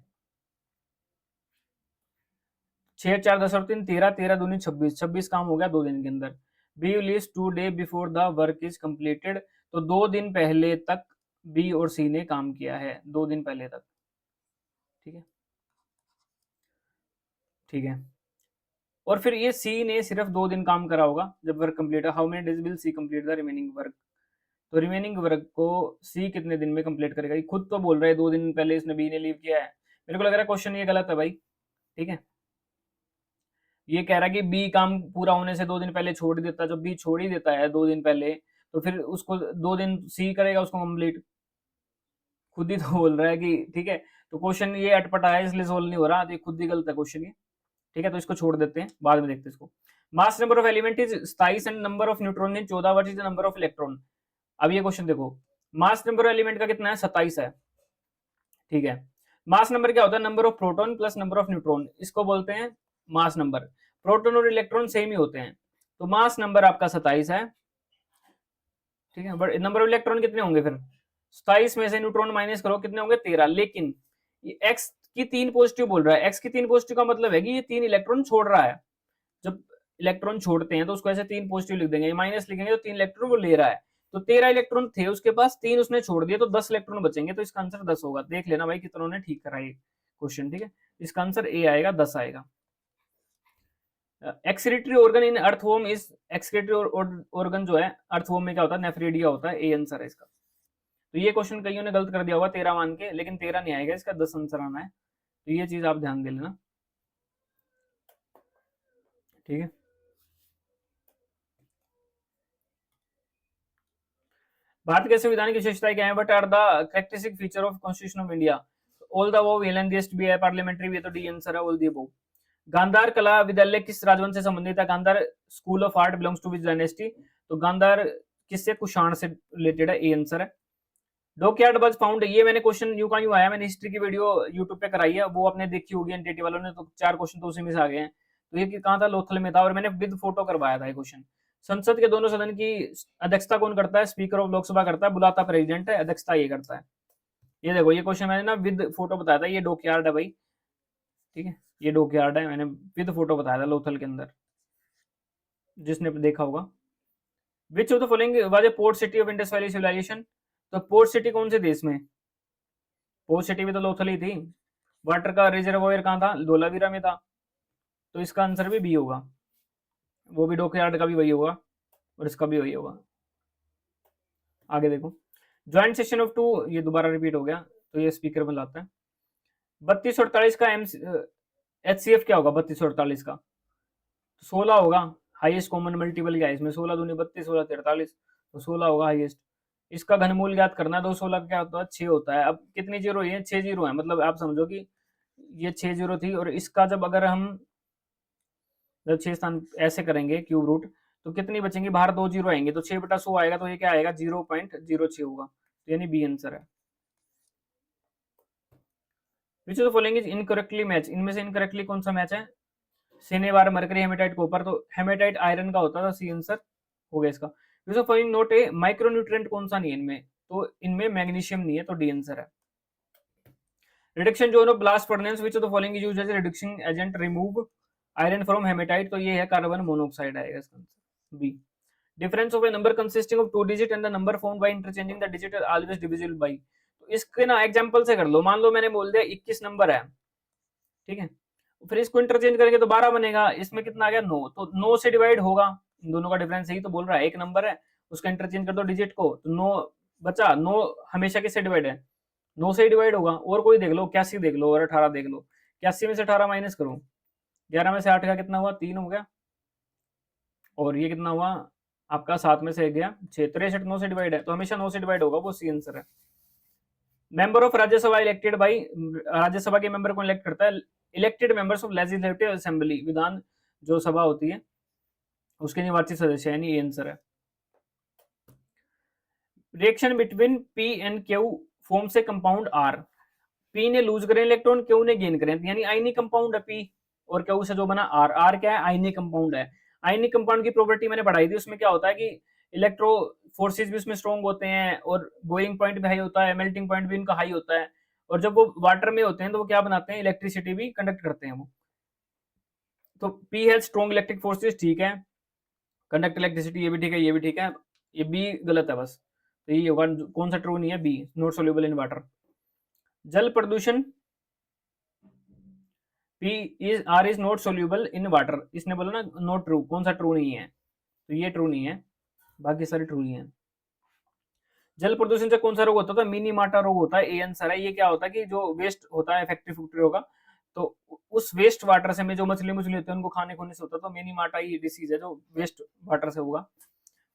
Speaker 1: 6 4 10 और 3 13, 13 दूनी 26, 26 काम हो गया 2 दिन के अंदर। B leaves 2 days before the work is completed, तो 2 दिन पहले तक बी और सी ने काम किया है, 2 दिन पहले तक, ठीक है, ठीक है। और फिर ये सी ने सिर्फ 2 दिन काम करा होगा जब वर्क कंप्लीट है, how many days will C complete the remaining work. तो रिमेनिंग वर्क को सी कितने दिन में कंप्लीट करेगा, ये खुद तो बोल रहा है 2 दिन पहले इसने बी ने लीव किया है, मेरे को लग रहा है क्वेश्चन ये गलत है भाई, ठीक है। ये कह रहा है कि बी काम पूरा होने से 2 दिन पहले छोड़ ही देता, जब बी छोड़ ही देता है 2 दिन पहले, तो फिर उसको 2 दिन सी करेगा उसको कंप्लीट, खुद ही तो बोल रहा है कि, ठीक है। तो क्वेश्चन ये अटपटा है इसलिए सोल्व नहीं हो रहा, तो ये खुद ही गलत है क्वेश्चन ये, ठीक है। तो इसको छोड़ देते हैं, बाद में देखते हैं इसको। Mass number of element is 27 and number of neutron is 14, what is the number of electron. अब ये क्वेश्चन देखो, मास नंबर ऑफ एलिमेंट का कितना है, 27 है, ठीक है। मास नंबर क्या होता है, number of proton plus number of neutron, इसको बोलते हैं मास नंबर। प्रोटॉन और इलेक्ट्रॉन सेम ही होते हैं, तो मास नंबर आपका 27 है, ठीक है। बट नंबर ऑफ इलेक्ट्रॉन कितने होंगे फिर, 27 में से न्यूट्रॉन माइनस करो, कितने होंगे 13। लेकिन ये एक्स की 3 पॉजिटिव बोल रहा है, एक्स की 3 पॉजिटिव का मतलब है कि ये 3 इलेक्ट्रॉन छोड़ रहा है, जब इलेक्ट्रॉन छोड़ते हैं तो उसको ऐसे 3 पॉजिटिव लिख देंगे, माइनस लिखेंगे तो 3 इलेक्ट्रॉन वो ले रहा है। तो 13 इलेक्ट्रॉन थे उसके पास, 3 उसने छोड़ दिए, तो 10 इलेक्ट्रॉन बचेंगे, तो इसका आंसर 10 होगा। देख लेना भाई कितनों ने ठीक करा ये क्वेश्चन, ठीक है। इसका आंसर ए आएगा, 10 आएगा। Excretory organ in earthworm is, excretory organ जो है अर्थवॉर्म में क्या होता है, नेफ्रेडिया होता है, ए आंसर है इसका। तो ये क्वेश्चन कईयों ने गलत कर दिया होगा 13 मान के, लेकिन 13 नहीं आएगा, इसका 10 आंसर आना है, तो ये चीज आप ध्यान दे लेना, ठीक है। भारत के संविधान की विशेषताएं क्या है, what are the characteristic feature of constitution of India. All the above, L and भी है, पार्लियामेंट्री भी है, तो डी आंसर है ऑल द अबव। गांधार कला विद्यालय किस राजवंश से संबंधित है, Gandhara school of art belongs to which dynasty, तो गांधार किससे, कुषाण से रिलेटेड है, ए आंसर है। डॉकयार्ड वाज फाउंड, ये मैंने क्वेश्चन यूं का यूं आया, मैंने हिस्ट्री की वीडियो यूट्यूब पे कराई है, वो आपने देखी होगी एनटीटी वालों ने, तो 4 क्वेश्चन तो उसी में से आ गए हैं। तो ये कहाँ था, लोथल में था, और मैंने विद फोटो करवाया था ये क्वेश्चन। संसद के दोनों सदन की अध्यक्षता कौन करता है, स्पीकर ऑफ लोकसभा करता है, बुलाता प्रेसिडेंट है, अध्यक्षता ये करता है। ये देखो ये क्वेश्चन मैंने ना विद फोटो बताया था, ये डॉकयार्ड है भाई, ठीक है, ये डॉकयार्ड है, मैंने विद फोटो बताया था लोथल के अंदर, जिसने देखा होगा। Which of the following was a port city of Indus valley civilization, तो पोर्ट सिटी कौन से देश में? पोर्ट सिटी भी तो लोथल ही थी। वाटर का रिजर्वोयर कहाँ था? धोलावीरा में था। तो इसका आंसर भी बी होगा। वो भी डॉकयार्ड का भी वही होगा और इसका भी वही होगा। आगे देखो, ज्वाइंट सेशन ऑफ टू, ये दोबारा रिपीट हो गया तो ये स्पीकर में लाता है। 3248 का HCF क्या होगा? 3248 का 16 होगा, हाईएस्ट कॉमन मल्टीपल क्या है इसमें? 16 दूनी 32, 16 43, तो 16 होगा हाईएस्ट। इसका घनमूल ज्ञात करना है, तो 16 क्या होता है? 6 होता है। अब कितनी जीरो है? 6 जीरो है, मतलब आप समझो कि ये 6 जीरो थी, और इसका जब अगर हम जब 6 स्थान ऐसे करेंगे क्यूब रूट, तो कितनी बचेंगी? बाहर 2 जीरो आएंगे, तो 6/100 आएगा, तो ये क्या आएगा? 0.06 होगा, तो यानी बी आंसर है। विच of the following is incorrectly match? इनमें से इनकरेक्टली कौन सा मैच है? सिनेबार मरकरी हेमेटाइट कॉपर, तो हेमेटाइट आयरन का होता था, सी आंसर हो गया इसका। Which of following note A micronutrient कौन सा नहीं है इनमें? तो इनमें मैग्नीशियम नहीं है, तो डी आंसर है। Reduction zone of blast furnace, which of the following is used as a reduction agent remove iron from hematite, तो ये है कार्बन मोनोऑक्साइड आएगा इसका answer B. Difference of a number consisting of 2 digit and the number found by interchanging the digit are always divisible by, तो इसके ना example से कर लो। मान लो मैंने बोल दिया 21 नंबर है, ठीक है, फिर इसको इंटरचेंज करेंगे तो 12 बनेगा, इसमें कितना आ गया? 9, तो 9 से डिवाइड होगा। इन दोनों का डिफरेंस यही तो बोल रहा है, एक नंबर है उसका इंटरचेंज कर दो डिजिट को, तो 9 बचा। 9 हमेशा किससे डिवाइड है? 9 से ही डिवाइड होगा। और कोई देख लो, 81 देख लो और 18 देख लो। 81 में से 18 माइनस करो, 11 में से 8 का कितना हुआ? 3 हो गया, और ये कितना हुआ आपका? 7 में से 1 गया 6, 63 9 से डिवाइड है, तो हमेशा 9 से डिवाइड होगा, वो सी आंसर है। Member of Rajya Sabha elected by, Rajya Sabha के मेंबर को इलेक्ट करता है elected members of legislative assembly, विधान जो सभा होती है उसके निर्वाचित सदस्य, यानी ये आंसर है। Reaction between P and Q forms a compound R, P ने लूज करे इलेक्ट्रॉन, क्यू ने गेन करे, यानी आयनिक कंपाउंड है पी, और क्यू से जो बना आर। आर क्या है? आयनिक कंपाउंड है। आयनिक कंपाउंड की प्रॉपर्टी मैंने पढ़ाई थी, उसमें क्या होता है कि इलेक्ट्रो फोर्सेस भी उसमें स्ट्रॉन्ग होते हैं, और बॉइलिंग पॉइंट भी हाई होता है, मेल्टिंग पॉइंट भी इनका हाई होता है, और जब वो वाटर में होते हैं तो वो क्या बनाते हैं? इलेक्ट्रिसिटी भी कंडक्ट करते हैं वो। तो P has strong electric forces, ठीक है, कंडक्ट इलेक्ट्रिसिटी, ये भी ठीक है, ये भी ठीक है, ये बी गलत है बस, तो ये होगा कौन सा? ट्रू नहीं है, B, not soluble in water. जल प्रदूषण, P is R is not soluble in water, इसने बोला ना नॉट ट्रू, कौन सा ट्रू नहीं है? तो ये ट्रू नहीं है, बाकी सारे ट्रू ही हैं। जल प्रदूषण से कौन सा रोग होता था? मिनी माटा रोग होता है, ए आंसर है। ये क्या होता है कि जो वेस्ट होता है फैक्ट्री फैक्ट्री होगा, तो उस वेस्ट वाटर से में जो मछली मुछली होती है उनको खाने खोने से होता है, तो मिनी माटा ये डिसीज है जो वेस्ट वाटर से होगा।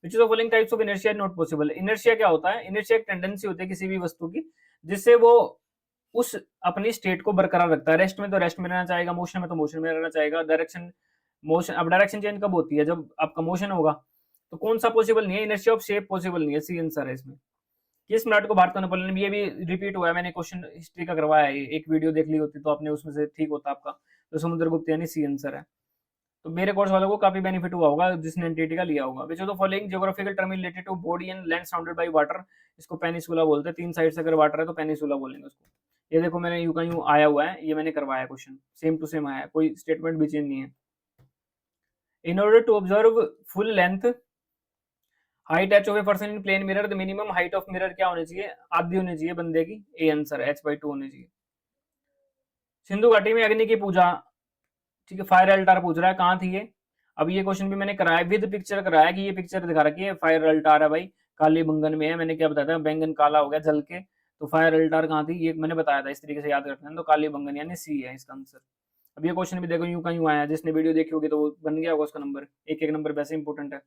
Speaker 1: Which is the following types of inertia not possible? Inertia क्या होता है? इनर्शिया एक टेंडेंसी होती है किसी भी वस्तु की, जिससे वो उस अपनी स्टेट को बरकरार रखता है। रेस्ट में तो रेस्ट में रहना चाहेगा, मोशन में तो मोशन में रहना चाहेगा, डायरेक्शन मोशन, अब डायरेक्शन चेंज कब होती है? जब आपका मोशन होगा। तो कौन सा पॉसिबल नहीं है? इनर्शिया ऑफ शेप पॉसिबल नहीं है, सी आंसर है इसमें। किस म्राट को भारत का नेपोलियन, ये भी रिपीट हुआ है, मैंने क्वेश्चन हिस्ट्री का करवाया है, एक वीडियो देख ली होती तो आपने उसमें से ठीक होता आपका। तो समुद्रगुप्त, यानी सी आंसर है। तो मेरे कोर्स वालों को काफी बेनिफिट हुआ होगा जिसने एनटीटी का लिया होगा। Which of the following geographical term related to body and land surrounded by water, इसको पेनिसुला बोलते हैं। 3 साइड से अगर वाटर है तो पेनिसुला बोलेंगे उसको। ये देखो मैंने यूं का यूं आया हुआ है, ये मैंने करवाया क्वेश्चन, सेम टू सेम आया है, कोई स्टेटमेंट भी चेंज नहीं है। In order to observe full length height H of a person in plane mirror, the minimum height of mirror क्या होनी चाहिए? आधी होनी चाहिए बंदे की, ए आंसर है, h/2 होनी चाहिए। सिंधु घाटी में अग्नि की पूजा, ठीक है, फायर अल्टार पूछ रहा है, कहाँ थी ये? अब ये क्वेश्चन भी मैंने कराया, विद पिक्चर कराया कि ये पिक्चर दिखा रखी है, फायर अल्टार है भाई, काली बंगन में है। मैंने क्या बताया था? बैंगन काला हो गया जल के, तो फायर अल्टार कहाँ थी? ये मैंने बताया था, इस तरीके से याद रखना है। तो काली बंगन यानी सी है इसका आंसर। अब ये क्वेश्चन भी देखो यूं का यूं आया है, जिसने वीडियो देखी होगी तो वो बन गया होगा उसका नंबर। एक एक नंबर वैसे इंपॉर्टेंट है,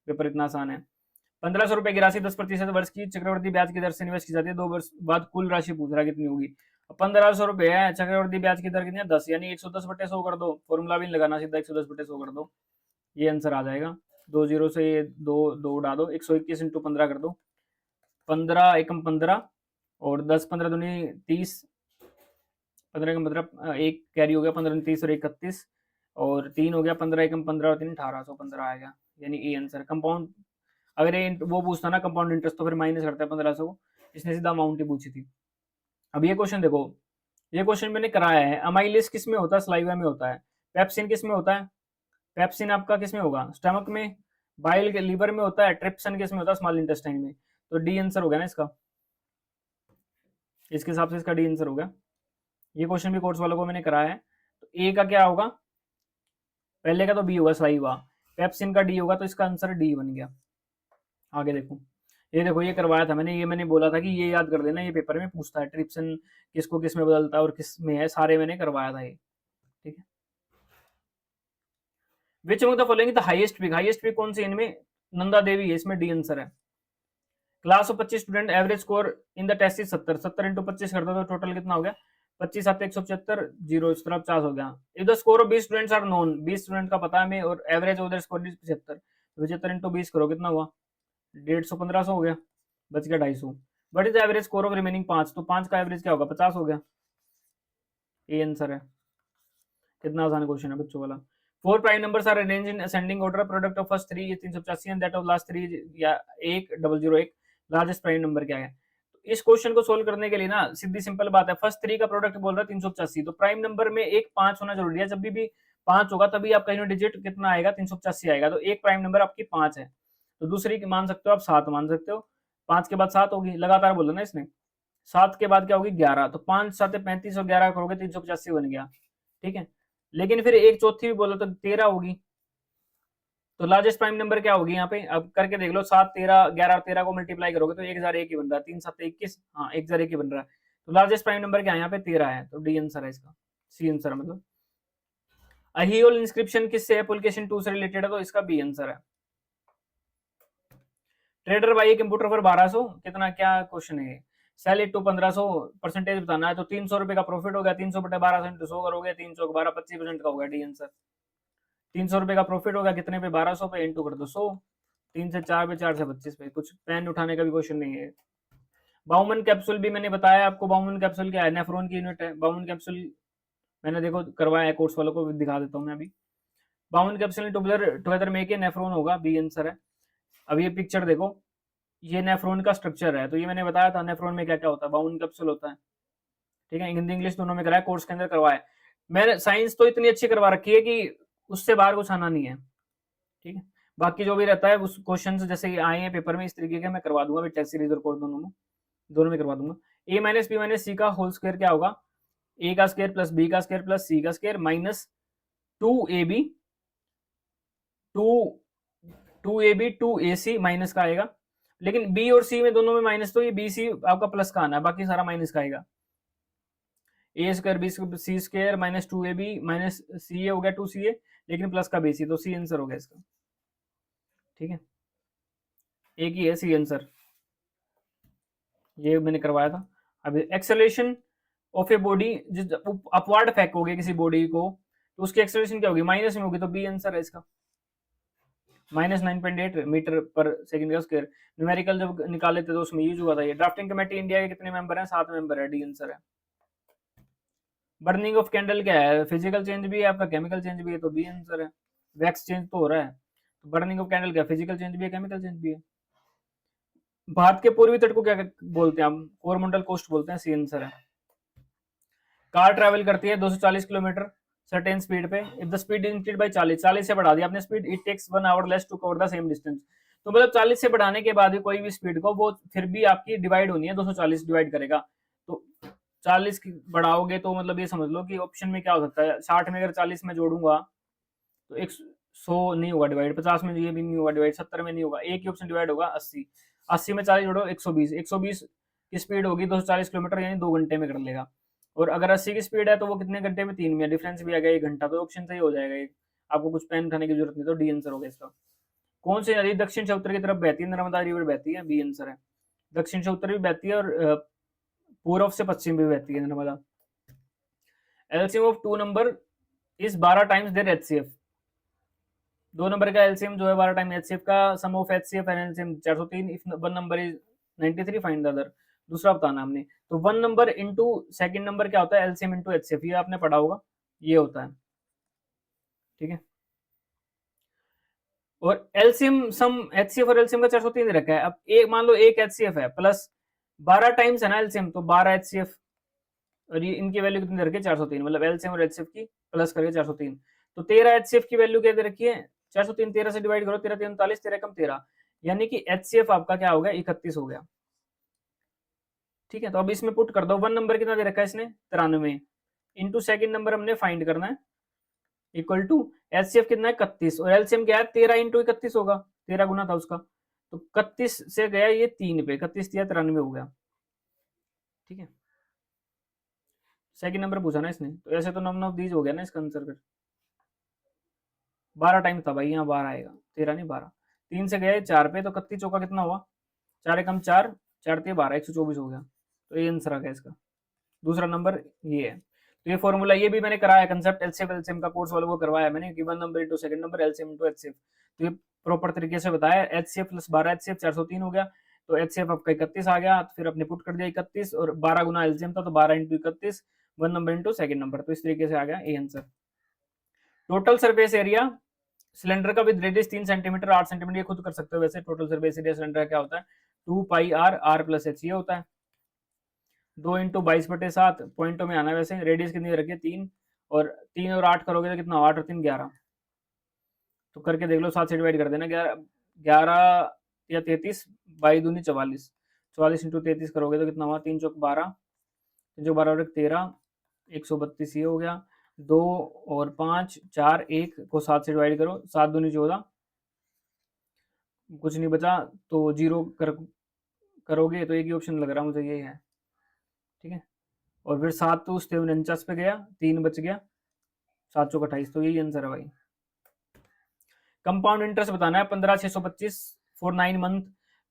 Speaker 1: पेपर इतना आसान है। 1500 रुपए की राशि 10% वर्ष की चक्रवृद्धि ब्याज की दर से निवेश की जाती है, 2 वर्ष बाद कुल राशि पूछ रहा है कितनी होगी। 1500 रुपए है, चक्रवृद्धि ब्याज की दर कितनी है? 10, यानी 110/100 कर दो, फॉर्मूला भी लगाना, सीधा 110/100 कर दो, ये आंसर आ जाएगा। 2 जीरो से ये दो उड़ा दो, 121 इंटू 15 कर दो, 15 एकम 15 और 10 15 दूनी 30, 15 एकम 15, एक कैरी हो गया, 15 30 और 31 और 3 हो गया, 15 एकम 15 और 3 1815 आएगा, यानी ए आंसर। कंपाउंड अगर ये वो पूछता ना कंपाउंड इंटरेस्ट, तो फिर माइनस करता है 1500 को, इसने सीधा अमाउंट ही पूछी थी। अब ये क्वेश्चन देखो, ये क्वेश्चन मैंने कराया है। अमाइलेस किस में होता है? सलाइवा में होता है। पेप्सिन किस में होता है? पेप्सिन आपका किस में होगा? स्टमक में। बाइल के लीवर में होता है। ट्रिप्सन किस में होता है? स्मॉल इंटेस्टाइन में। तो डी आंसर हो गया ना इसका। इसके हिसाब से इसका डी आंसर हो गया। ये क्वेश्चन भी कोर्स वालों को मैंने कराया है। तो ए का क्या होगा, पहले का तो बी होगा, सही हुआ। पेप्सिन का डी होगा, तो इसका आंसर डी बन गया। आगे देखो, ये देखो ये करवाया था मैंने, ये मैंने बोला था कि ये याद कर देना, ये पेपर में पूछता है ट्रिप्सिन किसको किस में बदलता है और किस में है, सारे मैंने करवाया था ये, ठीक है। Which among the following the highest peak कौन सी इनमें, नंदा देवी है, इसमें डी आंसर है। Class of 25 student, average score in the test is 70, 70 into 25 करता तो टोटल कितना हो गया, 25 7 175, 0 इस तरफ 50 हो गया। If the score of 20 students are known, 20 student का पता है हमें और average of their score is 75, 75 into 20 करो कितना हुआ, 150 1500 हो गया, बच गया 250। What is average score of remaining 5, तो 5 का एवरेज क्या होगा, 50 हो गया। ये आंसर है। कितना आसान क्वेश्चन है बच्चों वाला। 4 prime numbers are arranged in ascending order, product of first 3 385 and that of last 3 या 1001, लार्जेस्ट प्राइम नंबर क्या है। तो इस क्वेश्चन को सोल्व करने के लिए ना सीधी सिंपल बात है, फर्स्ट 3 का प्रोडक्ट बोल रहा है 385, तो प्राइम नंबर में एक 5 होना जरूरी है, जब भी 5 होगा तभी आपका यूनिट डिजिट कितना आएगा, 385 आएगा। तो एक प्राइम नंबर आपकी 5 है, तो दूसरी मान सकते हो आप 7 मान सकते हो, 5 के बाद 7 होगी, लगातार बोला ना इसने। 7 के बाद क्या होगी 11, तो 5 7 35 और 11 करोगे 385 बन गया, ठीक है। लेकिन फिर एक चौथी भी बोलो तो 13 होगी, तो लार्जेस्ट प्राइम नंबर क्या होगी यहाँ पे, अब करके देख लो, 7 13 11 13 को मल्टीप्लाई करोगे तो 1001 ही बन रहा है, 3 7 21, हाँ 1001 ही बन रहा है। तो लार्जेस्ट प्राइम नंबर क्या है यहाँ पे, 13 है, तो डी आंसर है इसका, सी आंसर है मतलब। अहियोल इंस्क्रिप्शन किससे है, पुलकेशिन 2 से रिलेटेड है, तो इसका बी आंसर है। ट्रेडर बाई कंप्यूटर पर 1200, कितना क्या क्वेश्चन है, सेल इट टू 1500, परसेंटेज बताना है, तो 300 रुपए का प्रॉफिट हो गया, 300 बटे 1200 इंटू 100 करोगे, 300 12 25% का होगा, डी आंसर। 300 रुपए का प्रॉफिट होगा कितने पे, 1200 पे, इंटू कर दो 100, 3 से 4 पे, 4 से 25 पे, कुछ पेन उठाने का भी क्वेश्चन नहीं है। बाउमन कैप्सूल भी मैंने बताया आपको, बाउमन कैप्सूल क्या है, नेफ्रॉन की यूनिट है। बाउमन कैप्सूल मैंने देखो करवाया है कोर्स वालों को, दिखा देता हूँ मैं अभी। बाउमन कैप्सूल टुबुलर टुगेदर में के नेफ्रॉन होगा, बी आंसर है। अब ये पिक्चर देखो, ये नेफ्रॉन का स्ट्रक्चर है, तो ये मैंने बताया था नेफ्रॉन में क्या क्या होता है, बाउमन कैप्सूल होता है, ठीक है। हिंदी इंग्लिश दोनों में कराया, कोर्स के अंदर करवाया। मैंने साइंस तो इतनी अच्छी करवा रखी है कि उससे बाहर कुछ आना नहीं है, ठीक है। बाकी जो भी रहता है उस क्वेश्चन जैसे आए हैं पेपर में इस तरीके के मैं करवा दूंगा, टेस्ट सीरीज और कोर्स दोनों में करवा दूंगा। ए माइनस बी माइनस सी का होल स्क्वायर क्या होगा, ए का स्क्वायर प्लस बी का स्क्वायर प्लस सी का square minus 2ab 2ab 2ac minus का आएगा। लेकिन बी और सी में दोनों में माइनस, तो ये बी सी आपका प्लस का आना है, बाकी सारा माइनस का आएगा। A square B C square minus 2ab minus C A हो गया 2ca, लेकिन प्लस का बी सी, तो सी आंसर हो गया इसका, ठीक है। एक ही है सी आंसर, ये मैंने करवाया था। अब acceleration of a body, upward फेंकोगे किसी बॉडी को तो उसकी एक्सेलरेशन क्या होगी, माइनस में होगी, तो बी आंसर है इसका, माइनस 9.8 मीटर पर सेकंड का स्क्वायर। न्यूमेरिकल जब निकाले थे तो उसमें यूज हुआ था ये। ड्राफ्टिंग कमेटी इंडिया के कितने मेंबर हैं, 7 मेंबर है, डी आंसर है। बर्निंग ऑफ कैंडल क्या है, फिजिकल चेंज भी है आपका, केमिकल चेंज भी है, तो बी आंसर है। वैक्स चेंज तो हो रहा है, तो बर्निंग ऑफ कैंडल क्या, फिजिकल चेंज भी है, केमिकल चेंज भी है। भारत के पूर्वी तट को क्या बोलते हैं हम, कोरमंडल कोस्ट बोलते हैं, सी आंसर है। कार ट्रैवल करती है 240 किलोमीटर सर्टेन स्पीड पे, if the speed increase by 40 से बढ़ा दिया आपने speed, it takes 1 hour less to cover the same distance. तो मतलब 40 से बढ़ाने के बाद भी कोई भी स्पीड को वो फिर भी आपकी डिवाइड होनी है, 240 डिवाइड करेगा, तो 40 की बढ़ाओगे तो मतलब ये समझ लो कि ऑप्शन में क्या हो सकता है, 60 में अगर 40 में जोड़ूंगा तो 100 नहीं होगा डिवाइड, 50 में ये भी नहीं होगा डिवाइड, 70 में नहीं होगा, एक ही ऑप्शन डिवाइड होगा 80, 80 में 40 जोड़ो 120, 120 की स्पीड होगी 240 किलोमीटर, यानी 2 घंटे में कर लेगा। और अगर 80 की स्पीड है तो वो कितने घंटे में, 3 में, डिफरेंस भी आ गया 1 घंटा, तो ऑप्शन सही हो जाएगा एक, आपको कुछ पेन उठाने की जरूरत नहीं, तो डी आंसर होगा इसका। कौन सी नदी दक्षिण से उत्तर की तरफ बहती है, नर्मदा रिवर बहती है, बी आंसर है। दक्षिण से उत्तर भी बहती है और पूर्व से पश्चिम भी बहती है Narmada. LCM of 2 number is 12 times their HCF, 2 number का एलसीएम जो है 12 टाइम एचसीएफ का, sum of HCF and LCM 403, if 1 number is 93 find the other, दूसरा बताना हमने। तो 1 नंबर इंटू सेकंड नंबर क्या होता है, एलसीएम इंटू एचसीएफ, ये आपने पढ़ा होगा, ये होता है, ठीक है। और एलसीएम सम एचसीएफ और एलसीएम का 403 रखा है। अब एक मान लो एक एचसीएफ है प्लस 12 टाइम्स है ना एलसीएम, तो 12 एचसीएफ, और ये इनकी वैल्यू कितनी रखी है, 403, मतलब एलसीएम और एचसीएफ की प्लस करके 403, तो 13 एचसीएफ की वैल्यू क्या दे रखी है, 403, 13 से डिवाइड करो, 13 3 39, 13 कम 13, यानी कि एचसीएफ आपका क्या हो गया, 31 हो गया। ठीक है, तो अब इसमें पुट कर दो, 1 नंबर कितना दे रखा है इसने 93 इंटू सेकंड नंबर हमने फाइंड करना है इक्वल टू एचसीएफ कितना है 31 और एलसीएम क्या है 13 इंटू 31 होगा, 13 गुना था उसका, तो 31 से गया ये 3 पे, 31 दिया 93 हो गया। ठीक है, सेकंड नंबर पूछा ना इसने, तो ऐसे तो नम ऑफ दीज हो गया ना इसका आंसर। फिर 12 टाइम था भाई, यहाँ 12 आएगा, 13 नहीं 12, 3 से गया ये 4 पे, तो 31 चौका कितना हुआ 4 एकम 4, 4 3 12, 124 हो गया, तो ये आंसर आ गया इसका। दूसरा नंबर ये है, तो ये फॉर्मूला ये भी मैंने कराया कंसेप्ट एलसीएफ एलसीएम का कोर्स वालों को करवाया मैंने कि 1 number into second number LCM into HCF, तो ये प्रॉपर तरीके से बताया। एचसीएफ प्लस 12 एचसीएफ 403 हो गया, तो एचसीएफ आपका 31 आ गया, तो फिर अपने पुट कर दिया 31 और 12 गुना एलसीएम था तो 12 into 31, 1 number into second number, तो इस तरीके से आ गया ये answer. Total surface area cylinder का विद रेडियस 3 सेंटीमीटर 8 सेंटीमीटर, ये खुद कर सकते हो वैसे। टोटल सरफेस एरिया सिलेंडर का क्या होता है 2 पाई आर प्लस एच, ये होता है 2 इंटू 22/7, पॉइंटों में आना है वैसे। रेडियस कितनी रखी है 3, और 3 और 8 करोगे तो कितना 8 और 3 11, तो करके देख लो 7 से डिवाइड कर देना, 11 या 33, 22 दूनी 44, 44 इंटू 33 करोगे तो कितना हुआ 3 चौक 12, 3 चौक 12 और 13, 132 ये हो गया। 2 और 5 4, 1 को 7 से डिवाइड करो, 7 दूनी 14, कुछ नहीं बचा तो जीरो करोगे तो एक ही ऑप्शन लग रहा मुझे, ये है। ठीक है, और फिर 7 तो उससे 49 पे गया, 3 बच गया, 7 चौक 28, तो यही आंसर है भाई। कंपाउंड इंटरेस्ट बताना है 15,625 for 9 month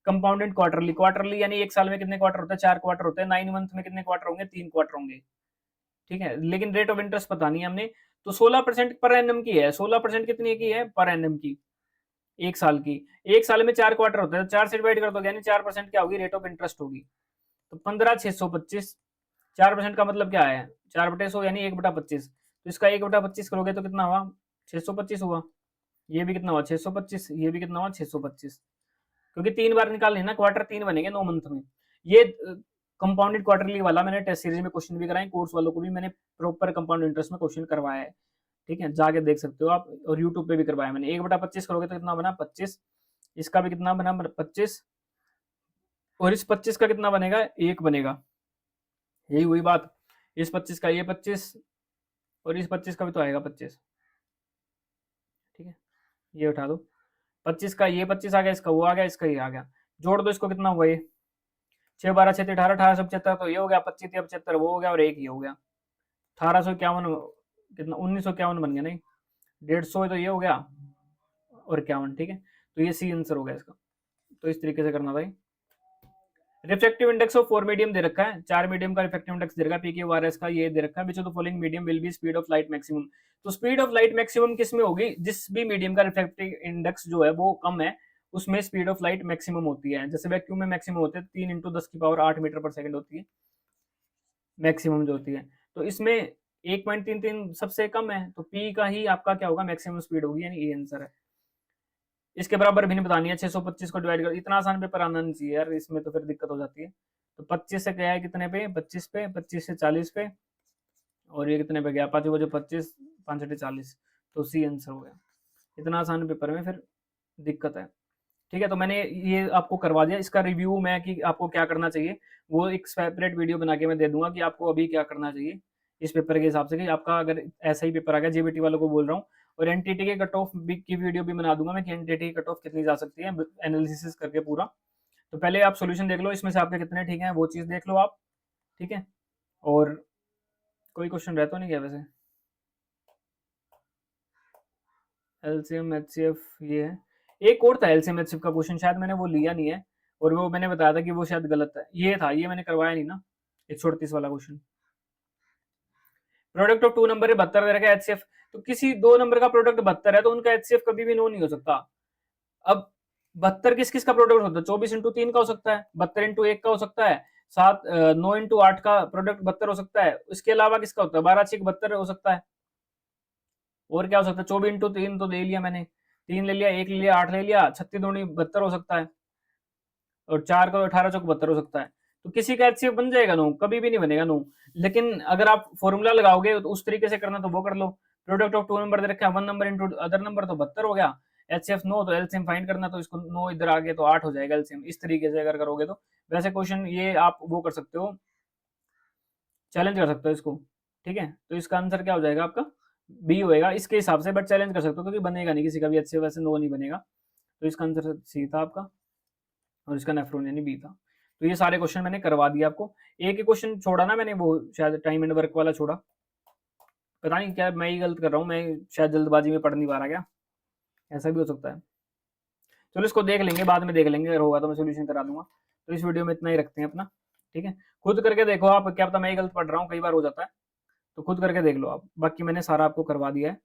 Speaker 1: compounded quarterly, quarterly यानी एक साल में कितने क्वार्टर होते हैं 4 क्वार्टर होते हैं, 9 मंथ में कितने क्वार्टर होंगे 3 क्वार्टर होंगे। ठीक है, लेकिन रेट ऑफ इंटरेस्ट बतानी है हमने, तो 16% पर एनम की है, 16% कितनी की है पर एनम की, एक साल की। एक साल में 4 क्वार्टर होता है, 4 से डिवाइड कर दो यानी 4% क्या होगी रेट ऑफ इंटरेस्ट होगी, तो 15,625, 4% का मतलब क्या है 4/100 यानी 1/25, तो इसका 1/25 करोगे तो कितना हुआ 625 हुआ, ये भी कितना हुआ 625, ये भी कितना हुआ 625, क्योंकि 3 बार निकाल लेना, क्वार्टर 3 बनेंगे 9 मंथ में। ये कंपाउंडेड क्वार्टरली वाला मैंने टेस्ट सीरीज में क्वेश्चन भी कराए, कोर्स वालों को भी मैंने प्रॉपर कंपाउंड इंटरेस्ट में क्वेश्चन करवाया है। ठीक है, जाके देख सकते हो आप, और यूट्यूब पे भी करवाया मैंने। 1/25 करोगे तो कितना बना 25, इसका भी कितना बना 25, और इस 25 का कितना बनेगा 1 बनेगा, यही हुई बात। इस 25 का ये 25 और इस 25 का भी तो आएगा 25। ठीक है, ये उठा दो, 25 का ये 25 आ गया, इसका वो आ गया, इसका ये आ गया, जोड़ दो इसको कितना हुआ ये 6 12 6 18 1875, तो ये हो गया 25 75 वो हो गया, और एक ये हो गया 1851, कितना 1951 बन गया, नहीं 150 तो ये हो गया और 51। ठीक है, तो ये सी आंसर हो गया इसका। तो इस तरीके से करना भाई। रिफ्लेक्टिव इंडेक्स ऑफ 4 मीडियम दे रखा है, 4 मीडियम का रिफ्लेक्टिव इंडेक्स दे रखा है, पी क्यू आर एस का ये दे रखा है, विच of the following medium will be speed of light maximum, तो स्पीड ऑफ लाइट मैक्सिमम किस में होगी, जिस भी मीडियम का रिफ्लेक्टिव इंडेक्स जो है वो कम है उसमें स्पीड ऑफ लाइट मैक्सिमम होती है। जैसे वैक्यूम में मैक्सिमम होते हैं 3 × 10⁸ मीटर पर सेकंड होती है मैक्सिमम जो होती है, तो इसमें 1.33 सबसे कम है, तो पी का ही आपका क्या होगा मैक्सिमम स्पीड होगी, यानी ये आंसर है। इसके बराबर भिन्न बतानी है, 625 को डिवाइड कर, इतना आसान पेपर आना नहीं चाहिए यार, इसमें तो फिर दिक्कत हो जाती है। तो 25 से गया है कितने पे 25 पे, 25 से 40 पे, और ये कितने पे गया 5 बजे 25 5 40, तो सी आंसर हो गया। इतना आसान पेपर में फिर दिक्कत है। ठीक है, तो मैंने ये आपको करवा दिया, इसका रिव्यू मैं कि आपको क्या करना चाहिए वो एक सेपरेट वीडियो बना के मैं दे दूंगा कि आपको अभी क्या करना चाहिए इस पेपर के हिसाब से, कि आपका अगर ऐसा ही पेपर आ गया, जेबीटी वालों को बोल रहा हूँ। और एनटीटी के कट ऑफ की वीडियो भी बना दूंगा मैं कि एनटीटी की कट ऑफ कितनी जा सकती है एनालिसिस करके पूरा। तो पहले आप सोल्यूशन देख लो, इसमें से आपके कितने ठीक है वो चीज़ देख लो आप। ठीक है, और कोई क्वेश्चन रहता नहीं क्या वैसे, एलसीएम एचसीएफ ये है, एक और था एलसीएम एचसीएफ का क्वेश्चन, शायद मैंने वो लिया नहीं है, और वो मैंने बताया था कि वो शायद गलत है, ये था, ये मैंने करवाया नहीं ना 138 वाला क्वेश्चन। प्रोडक्ट ऑफ 2 नंबर है 72 दे रखा है एचसीएफ, तो किसी 2 नंबर का प्रोडक्ट 72 है तो उनका एचसीएफ कभी भी नो नहीं हो सकता। अब 72 किस किस का प्रोडक्ट होता है 24 × 3 का हो सकता है, 72 × 1 का हो सकता है, 9 × 8 का प्रोडक्ट 72 हो सकता है, इसके अलावा किसका होता है 12 × 6 72 हो सकता है, और क्या हो सकता है 24 × 3 तो ले लिया मैंने, 3 ले लिया, 1 ले लिया, 8 ले लिया, 36 दूनी 72 हो सकता है, और 4 का 18 चौक 72 हो सकता है, तो किसी का एचसीएफ बन जाएगा नो, कभी भी नहीं बनेगा नो। लेकिन अगर आप फॉर्मूला लगाओगे तो उस तरीके से करना तो वो कर लो, प्रोडक्ट ऑफ 2 नंबर दे रखा है 1 नंबर इंटू अदर नंबर तो 72 हो गया, HCF 9 तो एलसीएम फाइंड करना, तो इसको 9 इधर आ गया तो 8 हो जाएगा एलसीएम। इस तरीके से अगर करोगे तो वैसे क्वेश्चन ये आप वो कर सकते हो, चैलेंज कर सकते हो इसको, ठीक है। तो इसका आंसर क्या हो जाएगा आपका, बी होएगा इसके हिसाब से, बट चैलेंज कर सकते हो क्योंकि बनेगा नहीं किसी का भी HCF वैसे 9 नहीं बनेगा। तो इसका आंसर सी था आपका, और इसका नेफ्रॉन यानी बी था। तो ये सारे क्वेश्चन मैंने करवा दिए आपको। एक ही क्वेश्चन छोड़ा ना मैंने, वो शायद टाइम एंड वर्क वाला छोड़ा, पता नहीं क्या मैं ही गलत कर रहा हूँ, मैं शायद जल्दबाजी में पढ़ नहीं पा रहा, क्या ऐसा भी हो सकता है। चलो इसको देख लेंगे, बाद में देख लेंगे, अगर होगा तो मैं सोल्यूशन करा दूंगा। तो इस वीडियो में इतना ही रखते हैं अपना, ठीक है। खुद करके देखो आप, क्या पता मैं ही गलत पढ़ रहा हूँ, कई बार हो जाता है, तो खुद करके देख लो आप। बाकी मैंने सारा आपको करवा दिया है,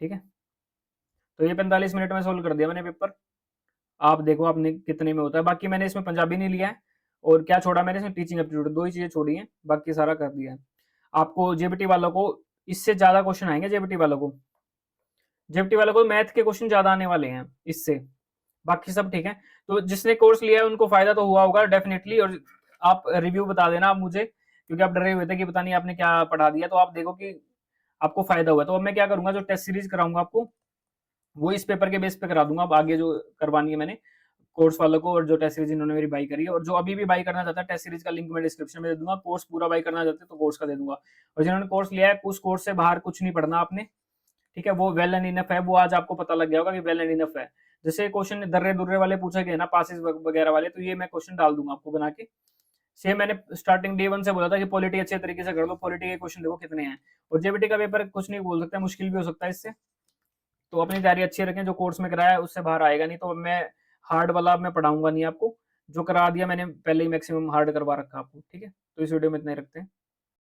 Speaker 1: ठीक है। तो ये 45 मिनट में सोल्व कर दिया मैंने पेपर। आप देखो आपने कितने में होता है। बाकी मैंने इसमें पंजाबी नहीं लिया है, और क्या छोड़ा मैंने इसमें, टीचिंग एप्टीट्यूड, 2 ही चीजें छोड़ी हैं, बाकी सारा कर दिया है। आपको जेबीटी वालों को इससे ज्यादा क्वेश्चन आएंगे, जेबीटी वालों को मैथ के क्वेश्चन ज्यादा आने वाले हैं इससे, बाकी सब ठीक है। तो जिसने कोर्स लिया है उनको फायदा तो हुआ होगा डेफिनेटली। और आप रिव्यू बता देना आप मुझे, क्योंकि आप डरे हुए थे कि पता नहीं आपने क्या पढ़ा दिया, तो आप देखो कि आपको फायदा हुआ। तो अब मैं क्या करूंगा, जो टेस्ट सीरीज कराऊंगा आपको वो इस पेपर के बेस पे करा दूंगा। अब आगे जो करवानी है मैंने कोर्स वालों को, और जो टेस्ट सीरीज इन्होंने मेरी बाई करी है, और जो अभी भी बाई करना चाहता है टेस्ट सीरीज का लिंक मैं डिस्क्रिप्शन में दे दूंगा। कोर्स पूरा बाई करना चाहते हैं तो कोर्स का दे दूंगा। और जिन्होंने कोर्स लिया है, उस कोर्स से बाहर कुछ नहीं पढ़ना आपने, ठीक है। वो वेल एंड इनफ है, वो आज आपको पता लग गया होगा कि वेल एंड इनफ है। जैसे क्वेश्चन दर्रे दुर्रे वाले पूछे गए ना, पासिस वगैरह वाले, तो ये मैं क्वेश्चन डाल दूंगा आपको बना के। सेम मैंने स्टार्टिंग डे 1 से बोला था कि पॉलिटी अच्छे तरीके से कर लो, पॉलिटी के क्वेश्चन देखो कितने हैं। और जेबीटी का पेपर कुछ नहीं बोल सकता, मुश्किल भी हो सकता है इससे। तो अपनी तैयारी अच्छी रखें, जो कोर्स में कराया है उससे बाहर आएगा नहीं। तो मैं हार्ड वाला मैं पढ़ाऊंगा नहीं आपको, जो करा दिया मैंने पहले ही मैक्सिमम हार्ड करवा रखा आपको, ठीक है। तो इस वीडियो में इतना ही रखते हैं।